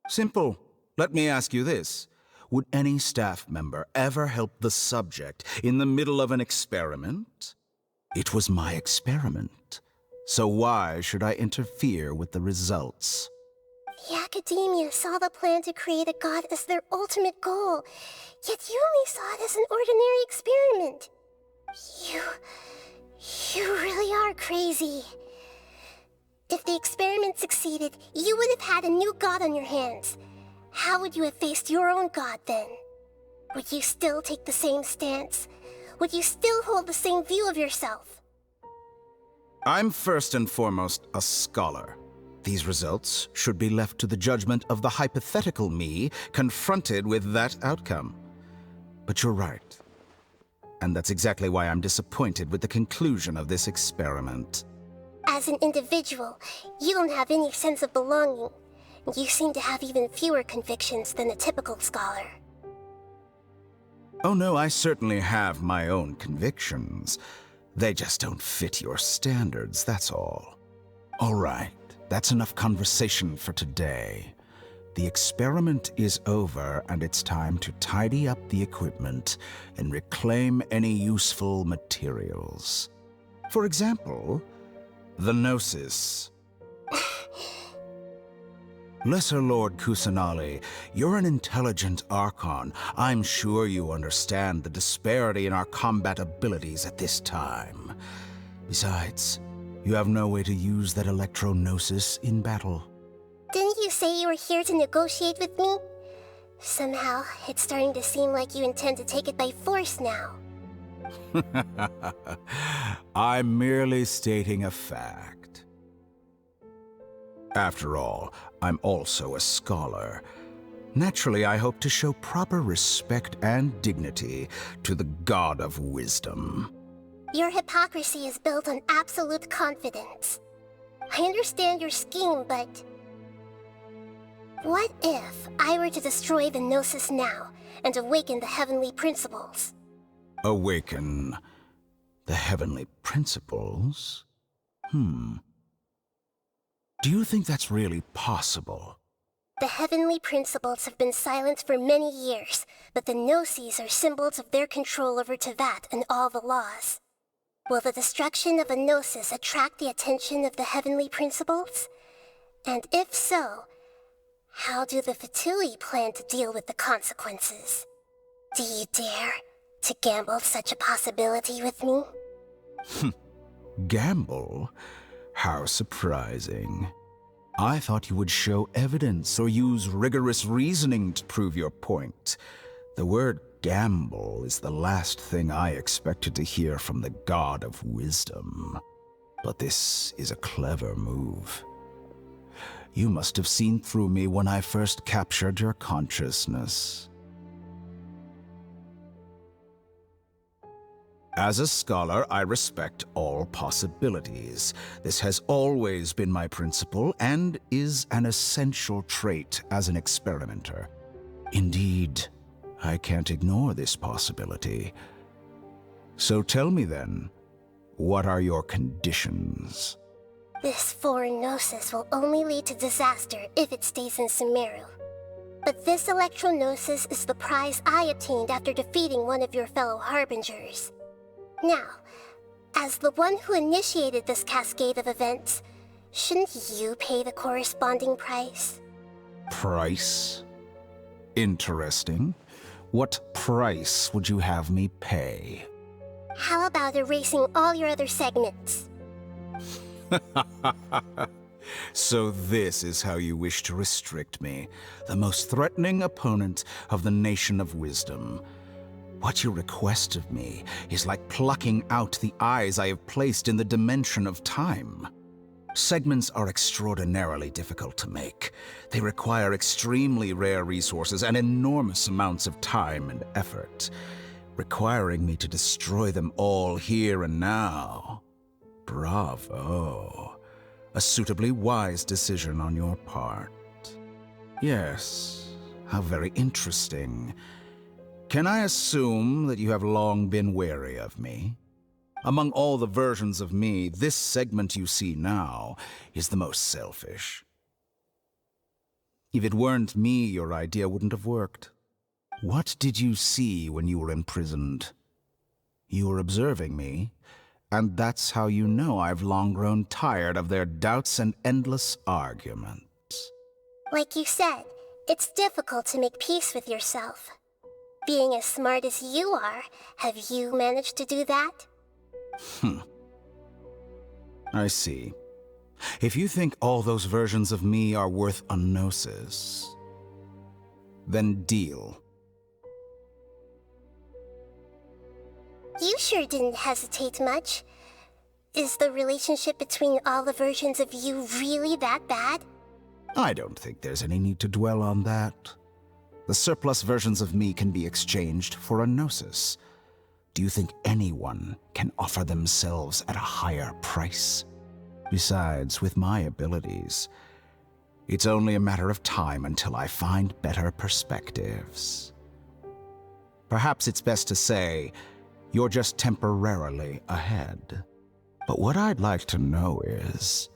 Simple. Let me ask you this. Would any staff member ever help the subject in the middle of an experiment? It was my experiment. So why should I interfere with the results? The academia saw the plan to create a god as their ultimate goal, yet you only saw it as an ordinary experiment. You really are crazy. If the experiment succeeded, you would have had a new god on your hands. How would you have faced your own god then? Would you still take the same stance? Would you still hold the same view of yourself? I'm first and foremost a scholar. These results should be left to the judgment of the hypothetical me confronted with that outcome. But you're right. And that's exactly why I'm disappointed with the conclusion of this experiment. As an individual, you don't have any sense of belonging. You seem to have even fewer convictions than a typical scholar. Oh no, I certainly have my own convictions. They just don't fit your standards, that's all. All right, that's enough conversation for today. The experiment is over, and it's time to tidy up the equipment and reclaim any useful materials. For example, the Gnosis. Lesser Lord Kusanali, you're an intelligent Archon. I'm sure you understand the disparity in our combat abilities at this time. Besides, you have no way to use that Electro-Gnosis in battle. Didn't you say you were here to negotiate with me? Somehow, it's starting to seem like you intend to take it by force now. I'm merely stating a fact. After all, I'm also a scholar. Naturally, I hope to show proper respect and dignity to the God of Wisdom. Your hypocrisy is built on absolute confidence. I understand your scheme, but... what if I were to destroy the Gnosis now, and awaken the heavenly principles. Awaken the heavenly principles? Do you think that's really possible? The heavenly principles have been silent for many years, but the Gnosis are symbols of their control over Tevat and all the laws. Will the destruction of a Gnosis attract the attention of the heavenly principles? And if so, how do the Fatui plan to deal with the consequences? Do you dare to gamble such a possibility with me? Gamble? How surprising. I thought you would show evidence or use rigorous reasoning to prove your point. The word gamble is the last thing I expected to hear from the god of wisdom. But this is a clever move. You must have seen through me when I first captured your consciousness. As a scholar, I respect all possibilities. This has always been my principle and is an essential trait as an experimenter. Indeed, I can't ignore this possibility. So tell me then, what are your conditions? This foreign Gnosis will only lead to disaster if it stays in Sumeru. But this Electro-Gnosis is the prize I obtained after defeating one of your fellow Harbingers. Now, as the one who initiated this cascade of events, shouldn't you pay the corresponding price? Price? Interesting. What price would you have me pay? How about erasing all your other segments? So this is how you wish to restrict me, the most threatening opponent of the Nation of Wisdom. What you request of me is like plucking out the eyes I have placed in the dimension of time. Segments are extraordinarily difficult to make. They require extremely rare resources and enormous amounts of time and effort, requiring me to destroy them all here and now. Bravo. A suitably wise decision on your part. Yes, how very interesting. Can I assume that you have long been wary of me? Among all the versions of me, this segment you see now is the most selfish. If it weren't me, your idea wouldn't have worked. What did you see when you were imprisoned? You were observing me, and that's how you know I've long grown tired of their doubts and endless arguments. Like you said, it's difficult to make peace with yourself. Being as smart as you are, have you managed to do that? I see. If you think all those versions of me are worth a gnosis, then deal. You sure didn't hesitate much. Is the relationship between all the versions of you really that bad? I don't think there's any need to dwell on that. The surplus versions of me can be exchanged for a gnosis. Do you think anyone can offer themselves at a higher price? Besides, with my abilities, it's only a matter of time until I find better perspectives. Perhaps it's best to say, you're just temporarily ahead. But what I'd like to know is,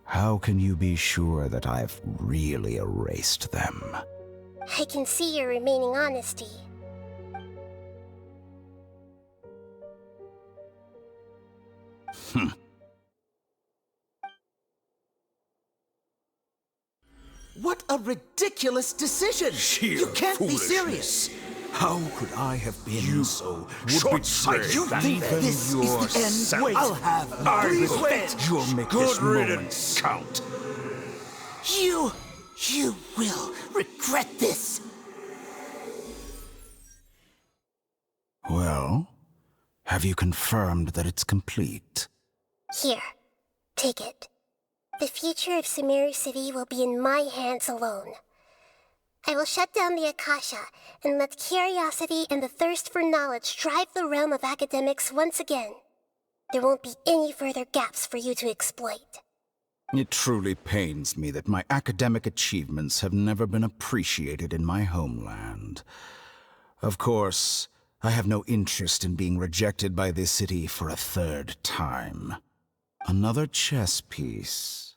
how can you be sure that I've really erased them? I can see your remaining honesty. What a ridiculous decision! Sheer You can't be foolishness. serious! How could I have been so short-sighted. You think Even this is the end? yourself. Wait. I'll have I please will wait! You'll make Good this moment riddance. count. You will regret this! Well, have you confirmed that it's complete? Here, take it. The future of Sumeru City will be in my hands alone. I will shut down the Akasha and let curiosity and the thirst for knowledge drive the realm of academics once again. There won't be any further gaps for you to exploit. It truly pains me that my academic achievements have never been appreciated in my homeland. Of course, I have no interest in being rejected by this city for a third time. Another chess piece.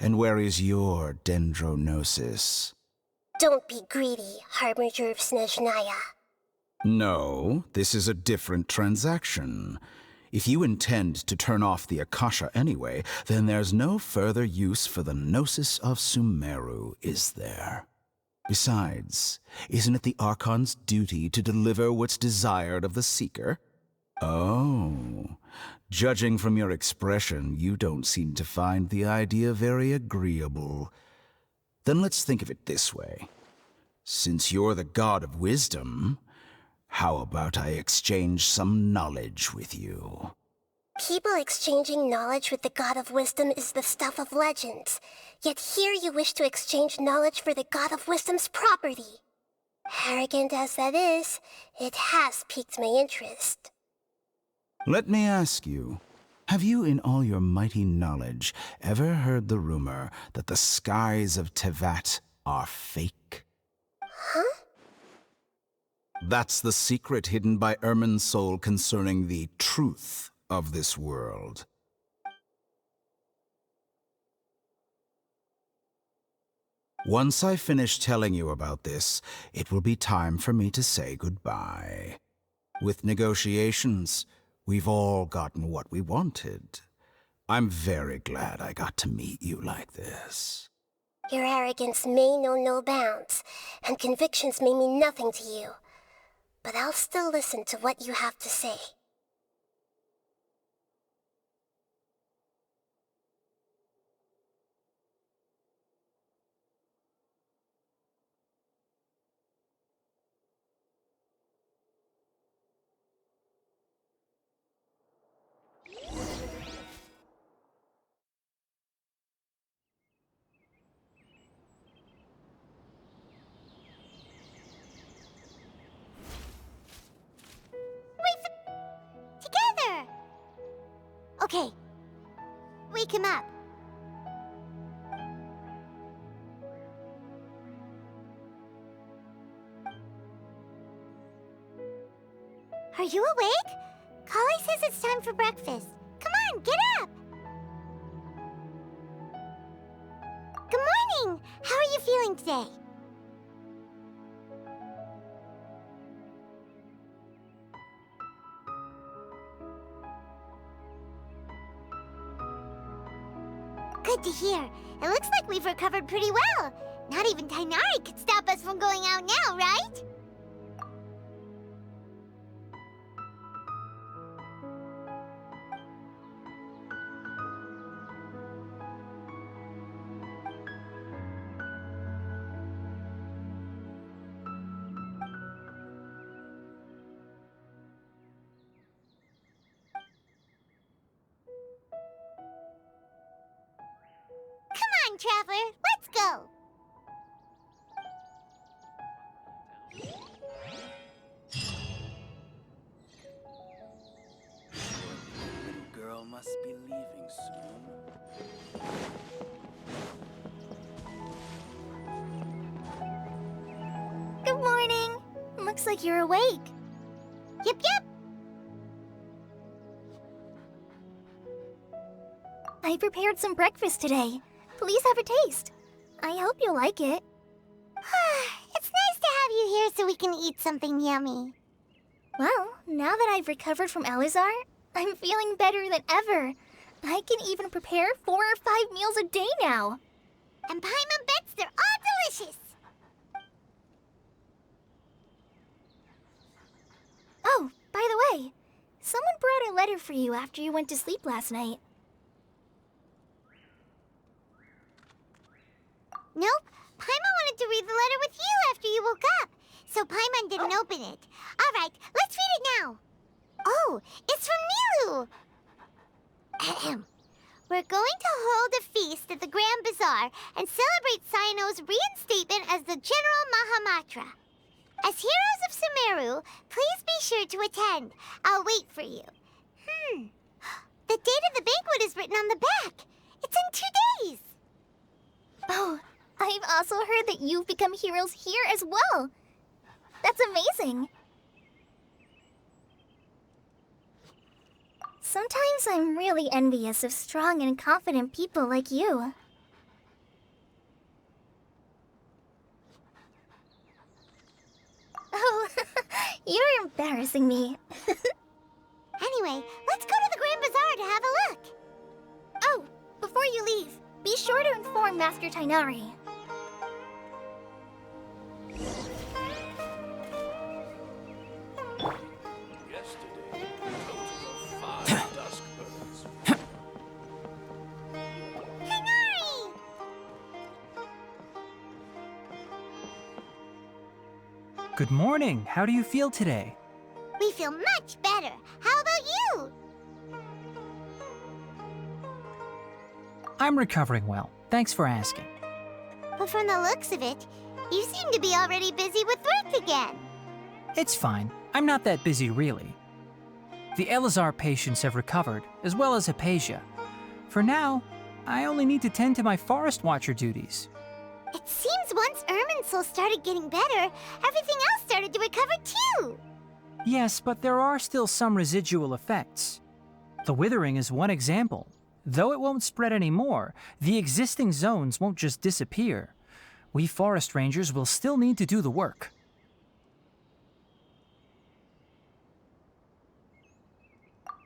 And where is your dendronosis? Don't be greedy, Harbinger of Snezhnaya. No, this is a different transaction. If you intend to turn off the Akasha anyway, then there's no further use for the Gnosis of Sumeru, is there? Besides, isn't it the Archon's duty to deliver what's desired of the Seeker? Oh, judging from your expression, you don't seem to find the idea very agreeable. Then let's think of it this way. Since you're the god of wisdom, how about I exchange some knowledge with you? People exchanging knowledge with the God of Wisdom is the stuff of legends. Yet here you wish to exchange knowledge for the God of Wisdom's property. Arrogant as that is, it has piqued my interest. Let me ask you, have you in all your mighty knowledge ever heard the rumor that the skies of Tevat are fake? Huh? That's the secret hidden by Irminsul concerning the truth of this world. Once I finish telling you about this, it will be time for me to say goodbye. With negotiations, we've all gotten what we wanted. I'm very glad I got to meet you like this. Your arrogance may know no bounds, and convictions may mean nothing to you. But I'll still listen to what you have to say. Together! Okay. Wake him up. Are you awake? Kali says it's time for breakfast. Come on, get up! Good morning! How are you feeling today? Good to hear. It looks like we've recovered pretty well. Not even Tainari could stop us from going out now, right? Come on, Traveler, let's go! Little girl must be leaving soon. Good morning. Looks like you're awake. Yep, yep! I prepared some breakfast today. Please have a taste. I hope you'll like it. It's nice to have you here so we can eat something yummy. Well, now that I've recovered from Elazar, I'm feeling better than ever. I can even prepare 4 or 5 meals a day now. And Paimon bets they're all delicious. Oh, by the way, someone brought a letter for you after you went to sleep last night. Nope. Paimon wanted to read the letter with you after you woke up, so Paimon didn't open it. All right, let's read it now. Oh, it's from Nilu. Ahem. We're going to hold a feast at the Grand Bazaar and celebrate Cyano's reinstatement as the General Mahamatra. As heroes of Sumeru, please be sure to attend. I'll wait for you. The date of the banquet is written on the back. It's in 2 days. Oh, I've also heard that you've become heroes here as well. That's amazing. Sometimes I'm really envious of strong and confident people like you. Oh, you're embarrassing me. Anyway, let's go to the Grand Bazaar to have a look. Oh, before you leave, be sure to inform Master Tainari. Yesterday, total of 5 dusk birds. Tainari! Good morning. How do you feel today? We feel much better. How about you? I'm recovering well. Thanks for asking. But from the looks of it, you seem to be already busy with work again. It's fine. I'm not that busy, really. The Elazar patients have recovered, as well as Hypatia. For now, I only need to tend to my Forest Watcher duties. It seems once Irminsul started getting better, everything else started to recover too. Yes, but there are still some residual effects. The withering is one example. Though it won't spread anymore, the existing zones won't just disappear. We forest rangers will still need to do the work.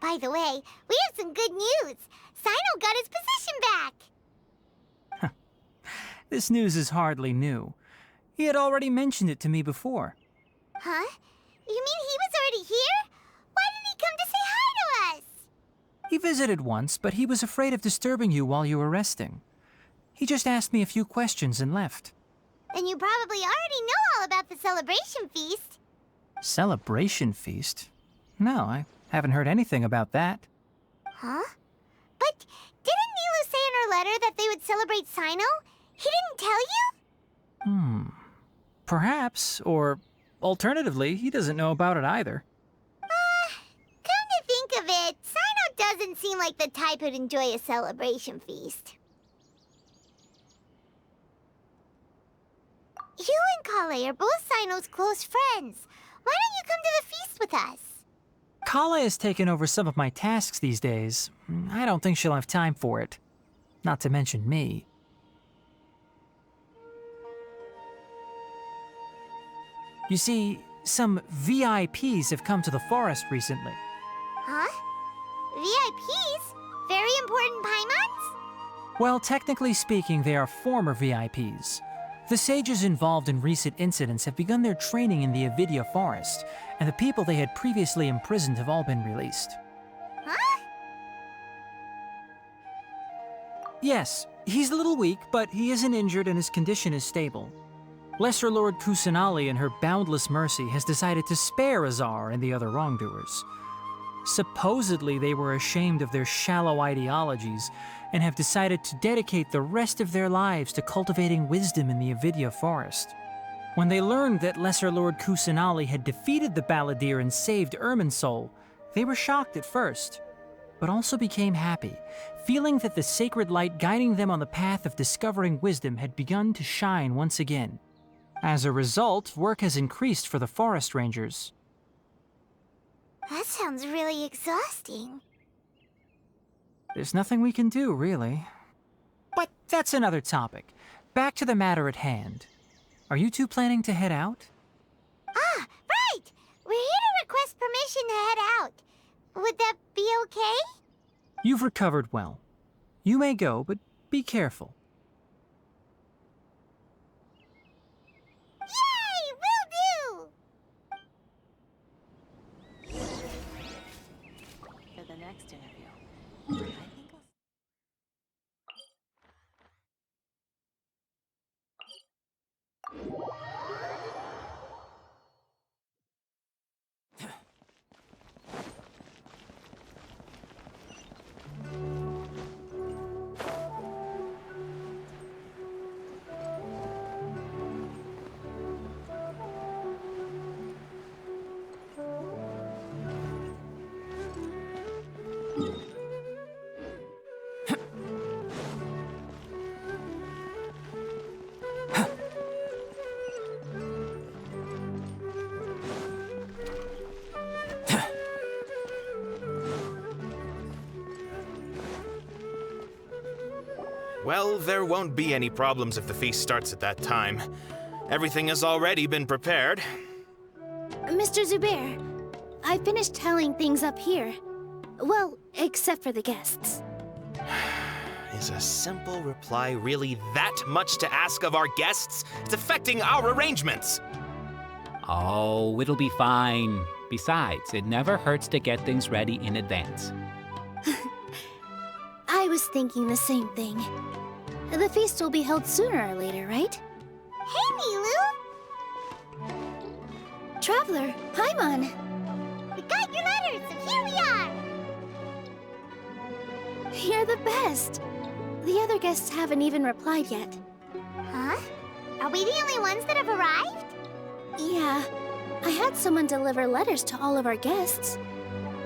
By the way, we have some good news. Sino got his position back. This news is hardly new. He had already mentioned it to me before. Huh? You mean he was already here? Why didn't he come to say hi to us? He visited once, but he was afraid of disturbing you while you were resting. He just asked me a few questions and left. Then you probably already know all about the celebration feast. Celebration feast? No, I haven't heard anything about that. Huh? But didn't Nilu say in her letter that they would celebrate Sino? He didn't tell you? Perhaps, or alternatively, he doesn't know about it either. Come to think of it, Sino doesn't seem like the type who'd enjoy a celebration feast. You and Kale are both Sino's close friends. Why don't you come to the feast with us? Kala has taken over some of my tasks these days. I don't think she'll have time for it. Not to mention me. You see, some VIPs have come to the forest recently. Huh? VIPs? Very important Paimons? Well, technically speaking, they are former VIPs. The sages involved in recent incidents have begun their training in the Avidya forest, and the people they had previously imprisoned have all been released. Huh? Yes, he's a little weak, but he isn't injured and his condition is stable. Lesser Lord Kusanali, in her boundless mercy, has decided to spare Azar and the other wrongdoers. Supposedly, they were ashamed of their shallow ideologies and have decided to dedicate the rest of their lives to cultivating wisdom in the Avidya forest. When they learned that Lesser Lord Kusanali had defeated the Balladeer and saved Irminsul, they were shocked at first, but also became happy, feeling that the sacred light guiding them on the path of discovering wisdom had begun to shine once again. As a result, work has increased for the forest rangers. That sounds really exhausting. There's nothing we can do, really. But that's another topic. Back to the matter at hand. Are you two planning to head out? Ah, right! We're here to request permission to head out. Would that be okay? You've recovered well. You may go, but be careful. Yay! Will do! For the next interview, I think I'll... Well, there won't be any problems if the feast starts at that time. Everything has already been prepared. Mr. Zubair, I finished tallying things up here. Well, except for the guests. Is a simple reply really that much to ask of our guests? It's affecting our arrangements. Oh, it'll be fine. Besides, it never hurts to get things ready in advance. I was thinking the same thing. The feast will be held sooner or later, right? Hey, Nilu! Traveler, Paimon! We got your letters, and here we are! You're the best! The other guests haven't even replied yet. Huh? Are we the only ones that have arrived? Yeah. I had someone deliver letters to all of our guests.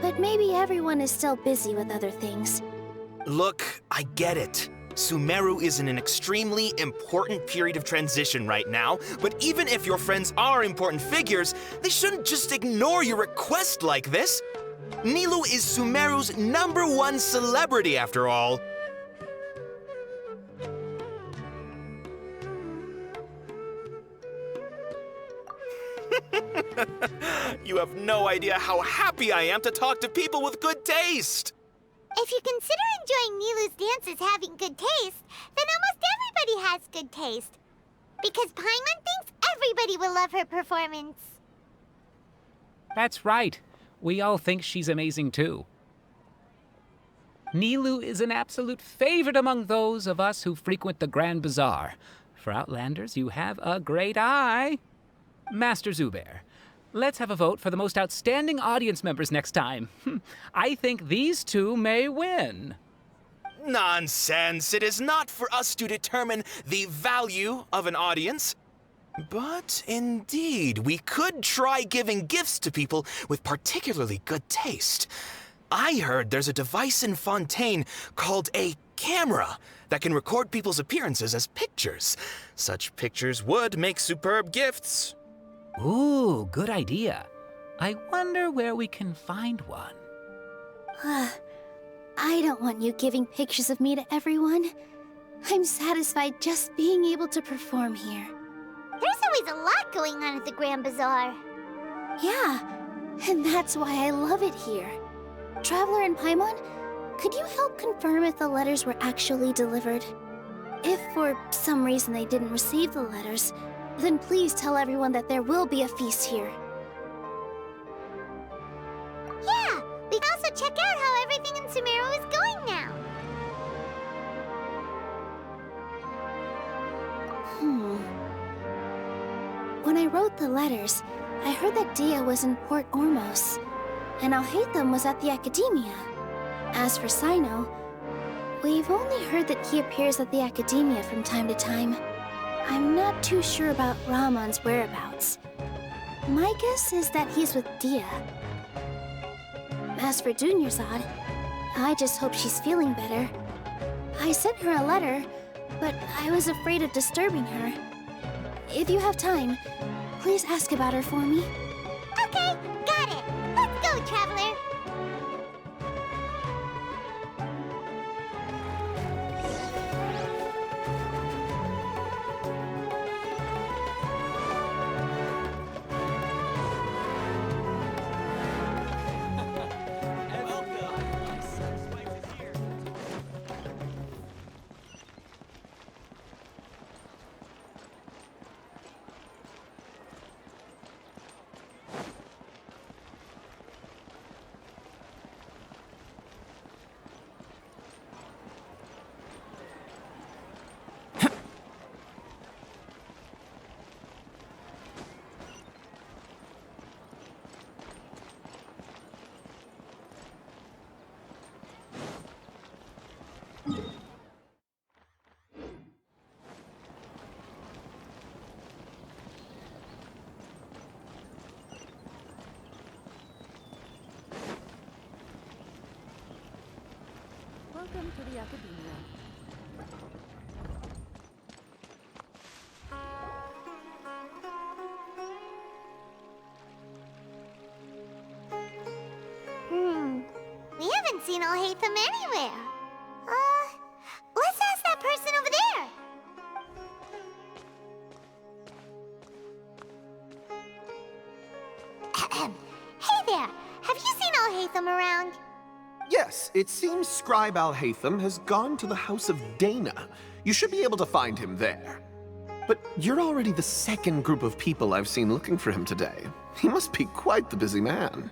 But maybe everyone is still busy with other things. Look, I get it. Sumeru is in an extremely important period of transition right now, but even if your friends are important figures, they shouldn't just ignore your request like this. Nilu is Sumeru's #1 celebrity, after all. You have no idea how happy I am to talk to people with good taste. If you consider enjoying Nilu's dance as having good taste, then almost everybody has good taste. Because Paimon thinks everybody will love her performance. That's right. We all think she's amazing too. Nilu is an absolute favorite among those of us who frequent the Grand Bazaar. For Outlanders, you have a great eye. Master Zubair, let's have a vote for the most outstanding audience members next time. I think these two may win. Nonsense! It is not for us to determine the value of an audience. But indeed, we could try giving gifts to people with particularly good taste. I heard there's a device in Fontaine called a camera that can record people's appearances as pictures. Such pictures would make superb gifts. Ooh, good idea. I wonder where we can find one. I don't want you giving pictures of me to everyone. I'm satisfied just being able to perform here. There's always a lot going on at the Grand Bazaar. Yeah, and that's why I love it here. Traveler and Paimon, could you help confirm if the letters were actually delivered? If for some reason they didn't receive the letters, then please tell everyone that there will be a feast here. Yeah, we can also check out how everything in Sumeru is going now. When I wrote the letters, I heard that Dia was in Port Ormos, and Alhaitham was at the Academia. As for Sino, we've only heard that he appears at the Academia from time to time. I'm not too sure about Rahman's whereabouts. My guess is that he's with Dia. As for Dunyarzad, I just hope she's feeling better. I sent her a letter, but I was afraid of disturbing her. If you have time, please ask about her for me. Okay, got it. Let's go, Traveler. Welcome to the Academia. We haven't seen Alhaitham anywhere. Let's ask that person Hey there! Have you seen Al-Haytham around? Yes, it seems Scribe Al-Haytham has gone to the House of Dana. You should be able to find him there. But you're already the second group of people I've seen looking for him today. He must be quite the busy man.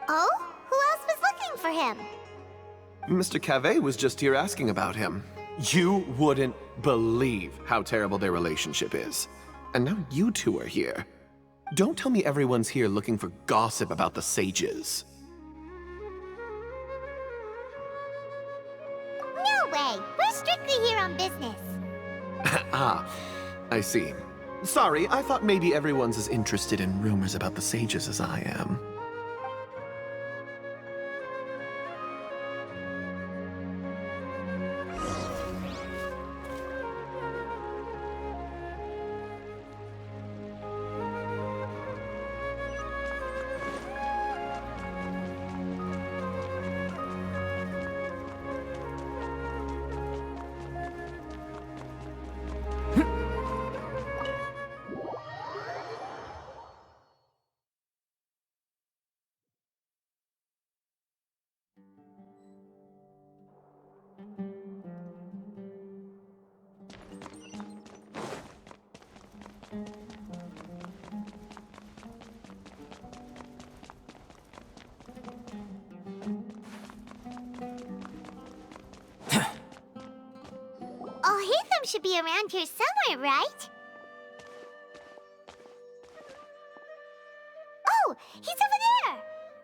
Oh? Who else was looking for him? Mr. Cavey was just here asking about him. You wouldn't believe how terrible their relationship is. And now you two are here. Don't tell me everyone's here looking for gossip about the sages. No way! We're strictly here on business. Ah, I see. Sorry, I thought maybe everyone's as interested in rumors about the sages as I am. Al-Haytham should be around here somewhere, right? Oh, he's over there!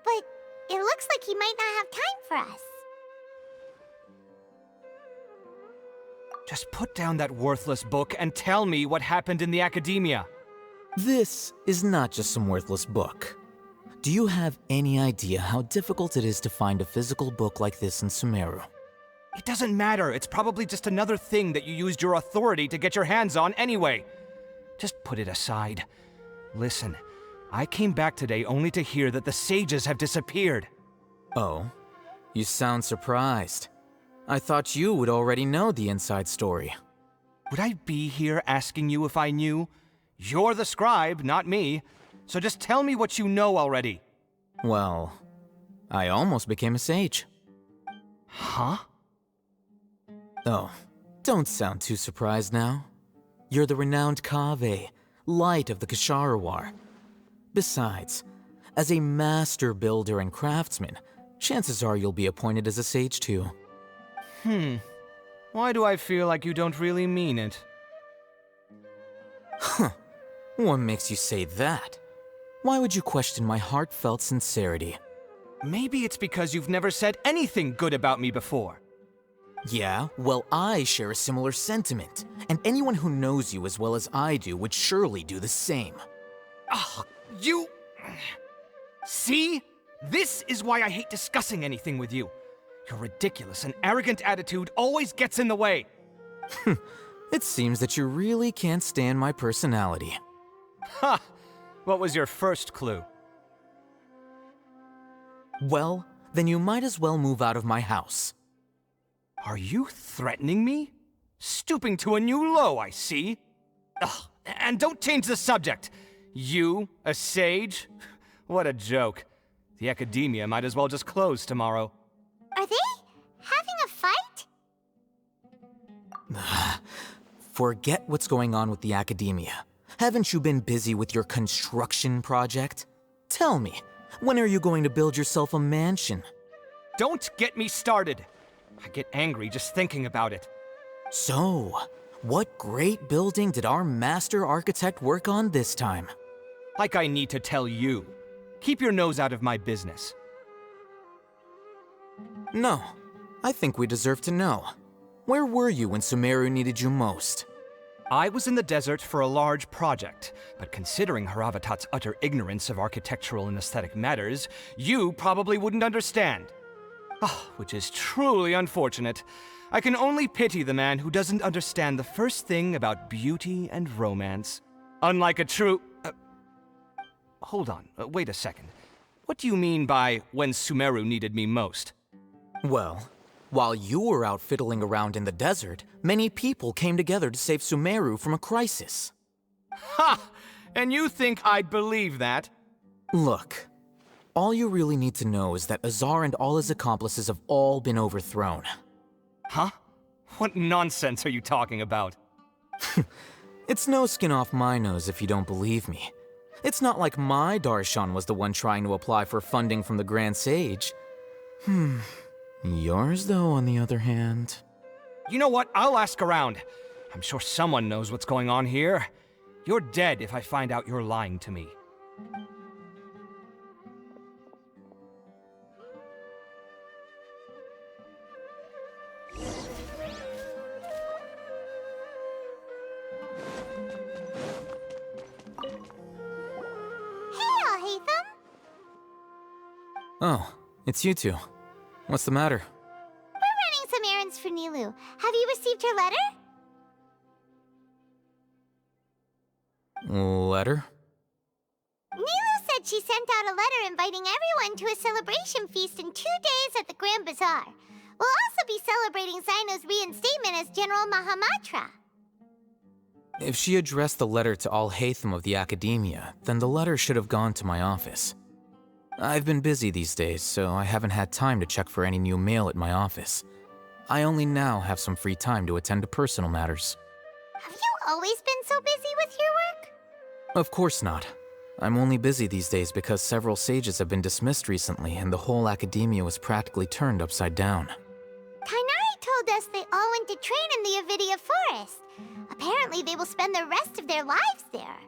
But it looks like he might not have time for us. Just put down that worthless book and tell me what happened in the academia. This is not just some worthless book. Do you have any idea how difficult it is to find a physical book like this in Sumeru? It doesn't matter. It's probably just another thing that you used your authority to get your hands on anyway. Just put it aside. Listen, I came back today only to hear that the sages have disappeared. Oh, you sound surprised. I thought you would already know the inside story. Would I be here asking you if I knew? You're the scribe, not me. So just tell me what you know already. Well, I almost became a sage. Huh? Oh, don't sound too surprised now. You're the renowned Kaveh, light of the Ksharawar. Besides, as a master builder and craftsman, chances are you'll be appointed as a sage too. Why do I feel like you don't really mean it? Huh. What makes you say that? Why would you question my heartfelt sincerity? Maybe it's because you've never said anything good about me before. Yeah, well, I share a similar sentiment, and anyone who knows you as well as I do would surely do the same. Ah, you... See? This is why I hate discussing anything with you. Your ridiculous and arrogant attitude always gets in the way. It seems that you really can't stand my personality. Ha! What was your first clue? Well, then you might as well move out of my house. Are you threatening me? Stooping to a new low, I see. Ugh, and don't change the subject. You, a sage? What a joke. The academia might as well just close tomorrow. Are they having a fight? Forget what's going on with the academia. Haven't you been busy with your construction project? Tell me, when are you going to build yourself a mansion? Don't get me started. I get angry just thinking about it. So, what great building did our master architect work on this time? Like I need to tell you. Keep your nose out of my business. No, I think we deserve to know. Where were you when Sumeru needed you most? I was in the desert for a large project, but considering Haravatat's utter ignorance of architectural and aesthetic matters, you probably wouldn't understand. Oh, which is truly unfortunate. I can only pity the man who doesn't understand the first thing about beauty and romance. Unlike a true... hold on, wait a second. What do you mean by when Sumeru needed me most? Well, while you were out fiddling around in the desert, many people came together to save Sumeru from a crisis. Ha! And you think I'd believe that? Look, All you really need to know is that Azar and all his accomplices have all been overthrown. Huh? What nonsense are you talking about? It's no skin off my nose if you don't believe me. It's not like my Darshan was the one trying to apply for funding from the Grand Sage. Yours, though, on the other hand... You know what? I'll ask around. I'm sure someone knows what's going on here. You're dead if I find out you're lying to me. Oh, it's you two. What's the matter? We're running some errands for Nilu. Have you received her letter? Letter? Nilu said she sent out a letter inviting everyone to a celebration feast in 2 days at the Grand Bazaar. We'll also be celebrating Zaino's reinstatement as General Mahamatra. If she addressed the letter to all Haytham of the Academia, then the letter should have gone to my office. I've been busy these days, so I haven't had time to check for any new mail at my office. I only now have some free time to attend to personal matters. Have you always been so busy with your work? Of course not. I'm only busy these days because several sages have been dismissed recently and the whole academia was practically turned upside down. Kainari told us they all went to train in the Avidia Forest. Apparently they will spend the rest of their lives there.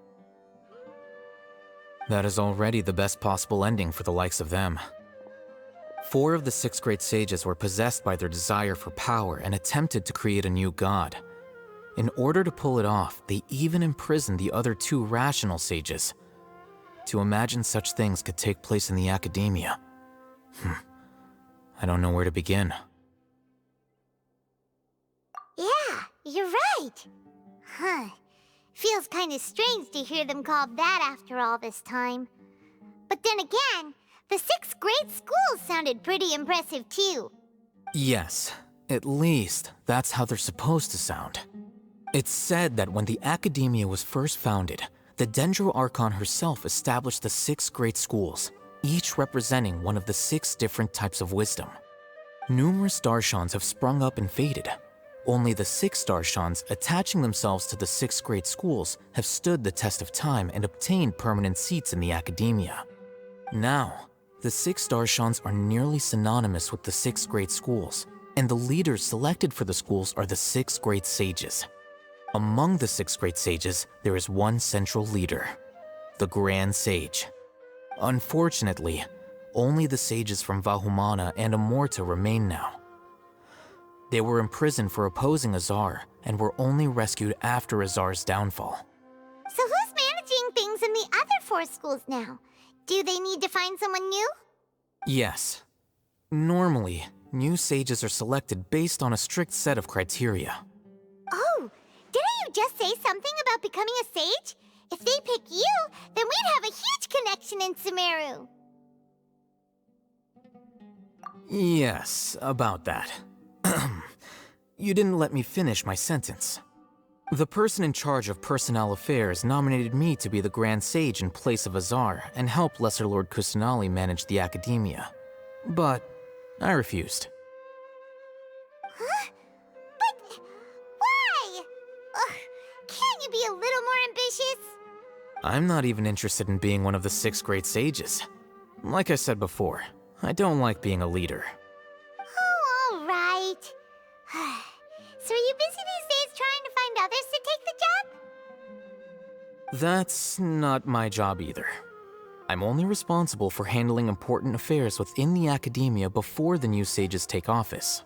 That is already the best possible ending for the likes of them. 4 of the 6 great sages were possessed by their desire for power and attempted to create a new god. In order to pull it off, they even imprisoned the other 2 rational sages. To imagine such things could take place in the academia. I don't know where to begin. Yeah, you're right. Feels kind of strange to hear them called that after all this time. But then again, the 6 great schools sounded pretty impressive too. Yes, at least that's how they're supposed to sound. It's said that when the Academia was first founded, the Dendro Archon herself established the 6 great schools, each representing one of the 6 different types of wisdom. Numerous Darshans have sprung up and faded. Only the 6 Darshans attaching themselves to the 6 great schools have stood the test of time and obtained permanent seats in the Academia. Now, the 6 Darshans are nearly synonymous with the 6 great schools, and the leaders selected for the schools are the 6 great sages. Among the 6 great sages, there is one central leader, the Grand Sage. Unfortunately, only the sages from Vahumana and Amorta remain now. They were imprisoned for opposing Azar, and were only rescued after Azar's downfall. So who's managing things in the other 4 schools now? Do they need to find someone new? Yes. Normally, new sages are selected based on a strict set of criteria. Oh, didn't you just say something about becoming a sage? If they pick you, then we'd have a huge connection in Sumeru. Yes, about that. You didn't let me finish my sentence. The person in charge of personnel affairs nominated me to be the Grand Sage in place of Azar and help Lesser Lord Kusanali manage the Academia. But I refused. Huh? But why? Can't you be a little more ambitious? I'm not even interested in being one of the 6 great sages. Like I said before, I don't like being a leader. Oh, all right. So are you busy these days trying to find others to take the job? That's not my job either. I'm only responsible for handling important affairs within the Academia before the new sages take office.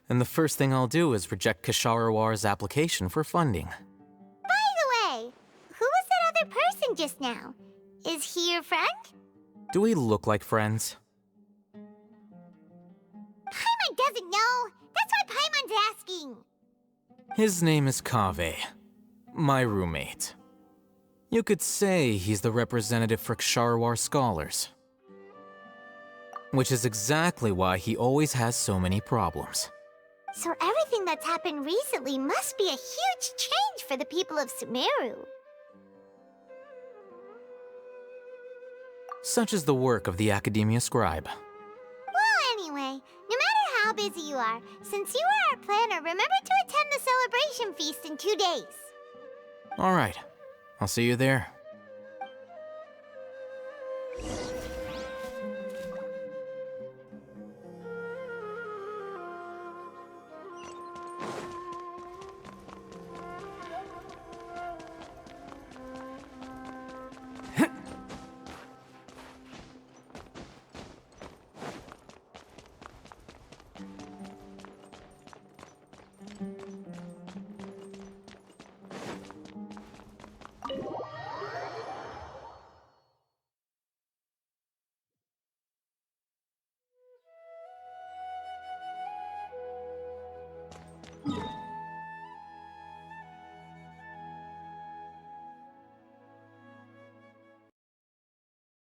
And the first thing I'll do is reject Kasharawar's application for funding. By the way, who was that other person just now? Is he your friend? Do we look like friends? Paimon doesn't know. That's why Paimon's asking. His name is Kaveh, my roommate. You could say he's the representative for Ksharawar scholars. Which is exactly why he always has so many problems. So everything that's happened recently must be a huge change for the people of Sumeru. Such is the work of the Academia Scribe. Well, anyway, no matter how busy you are, since you are our planner, remember to attend the celebration feast in 2 days. All right, I'll see you there.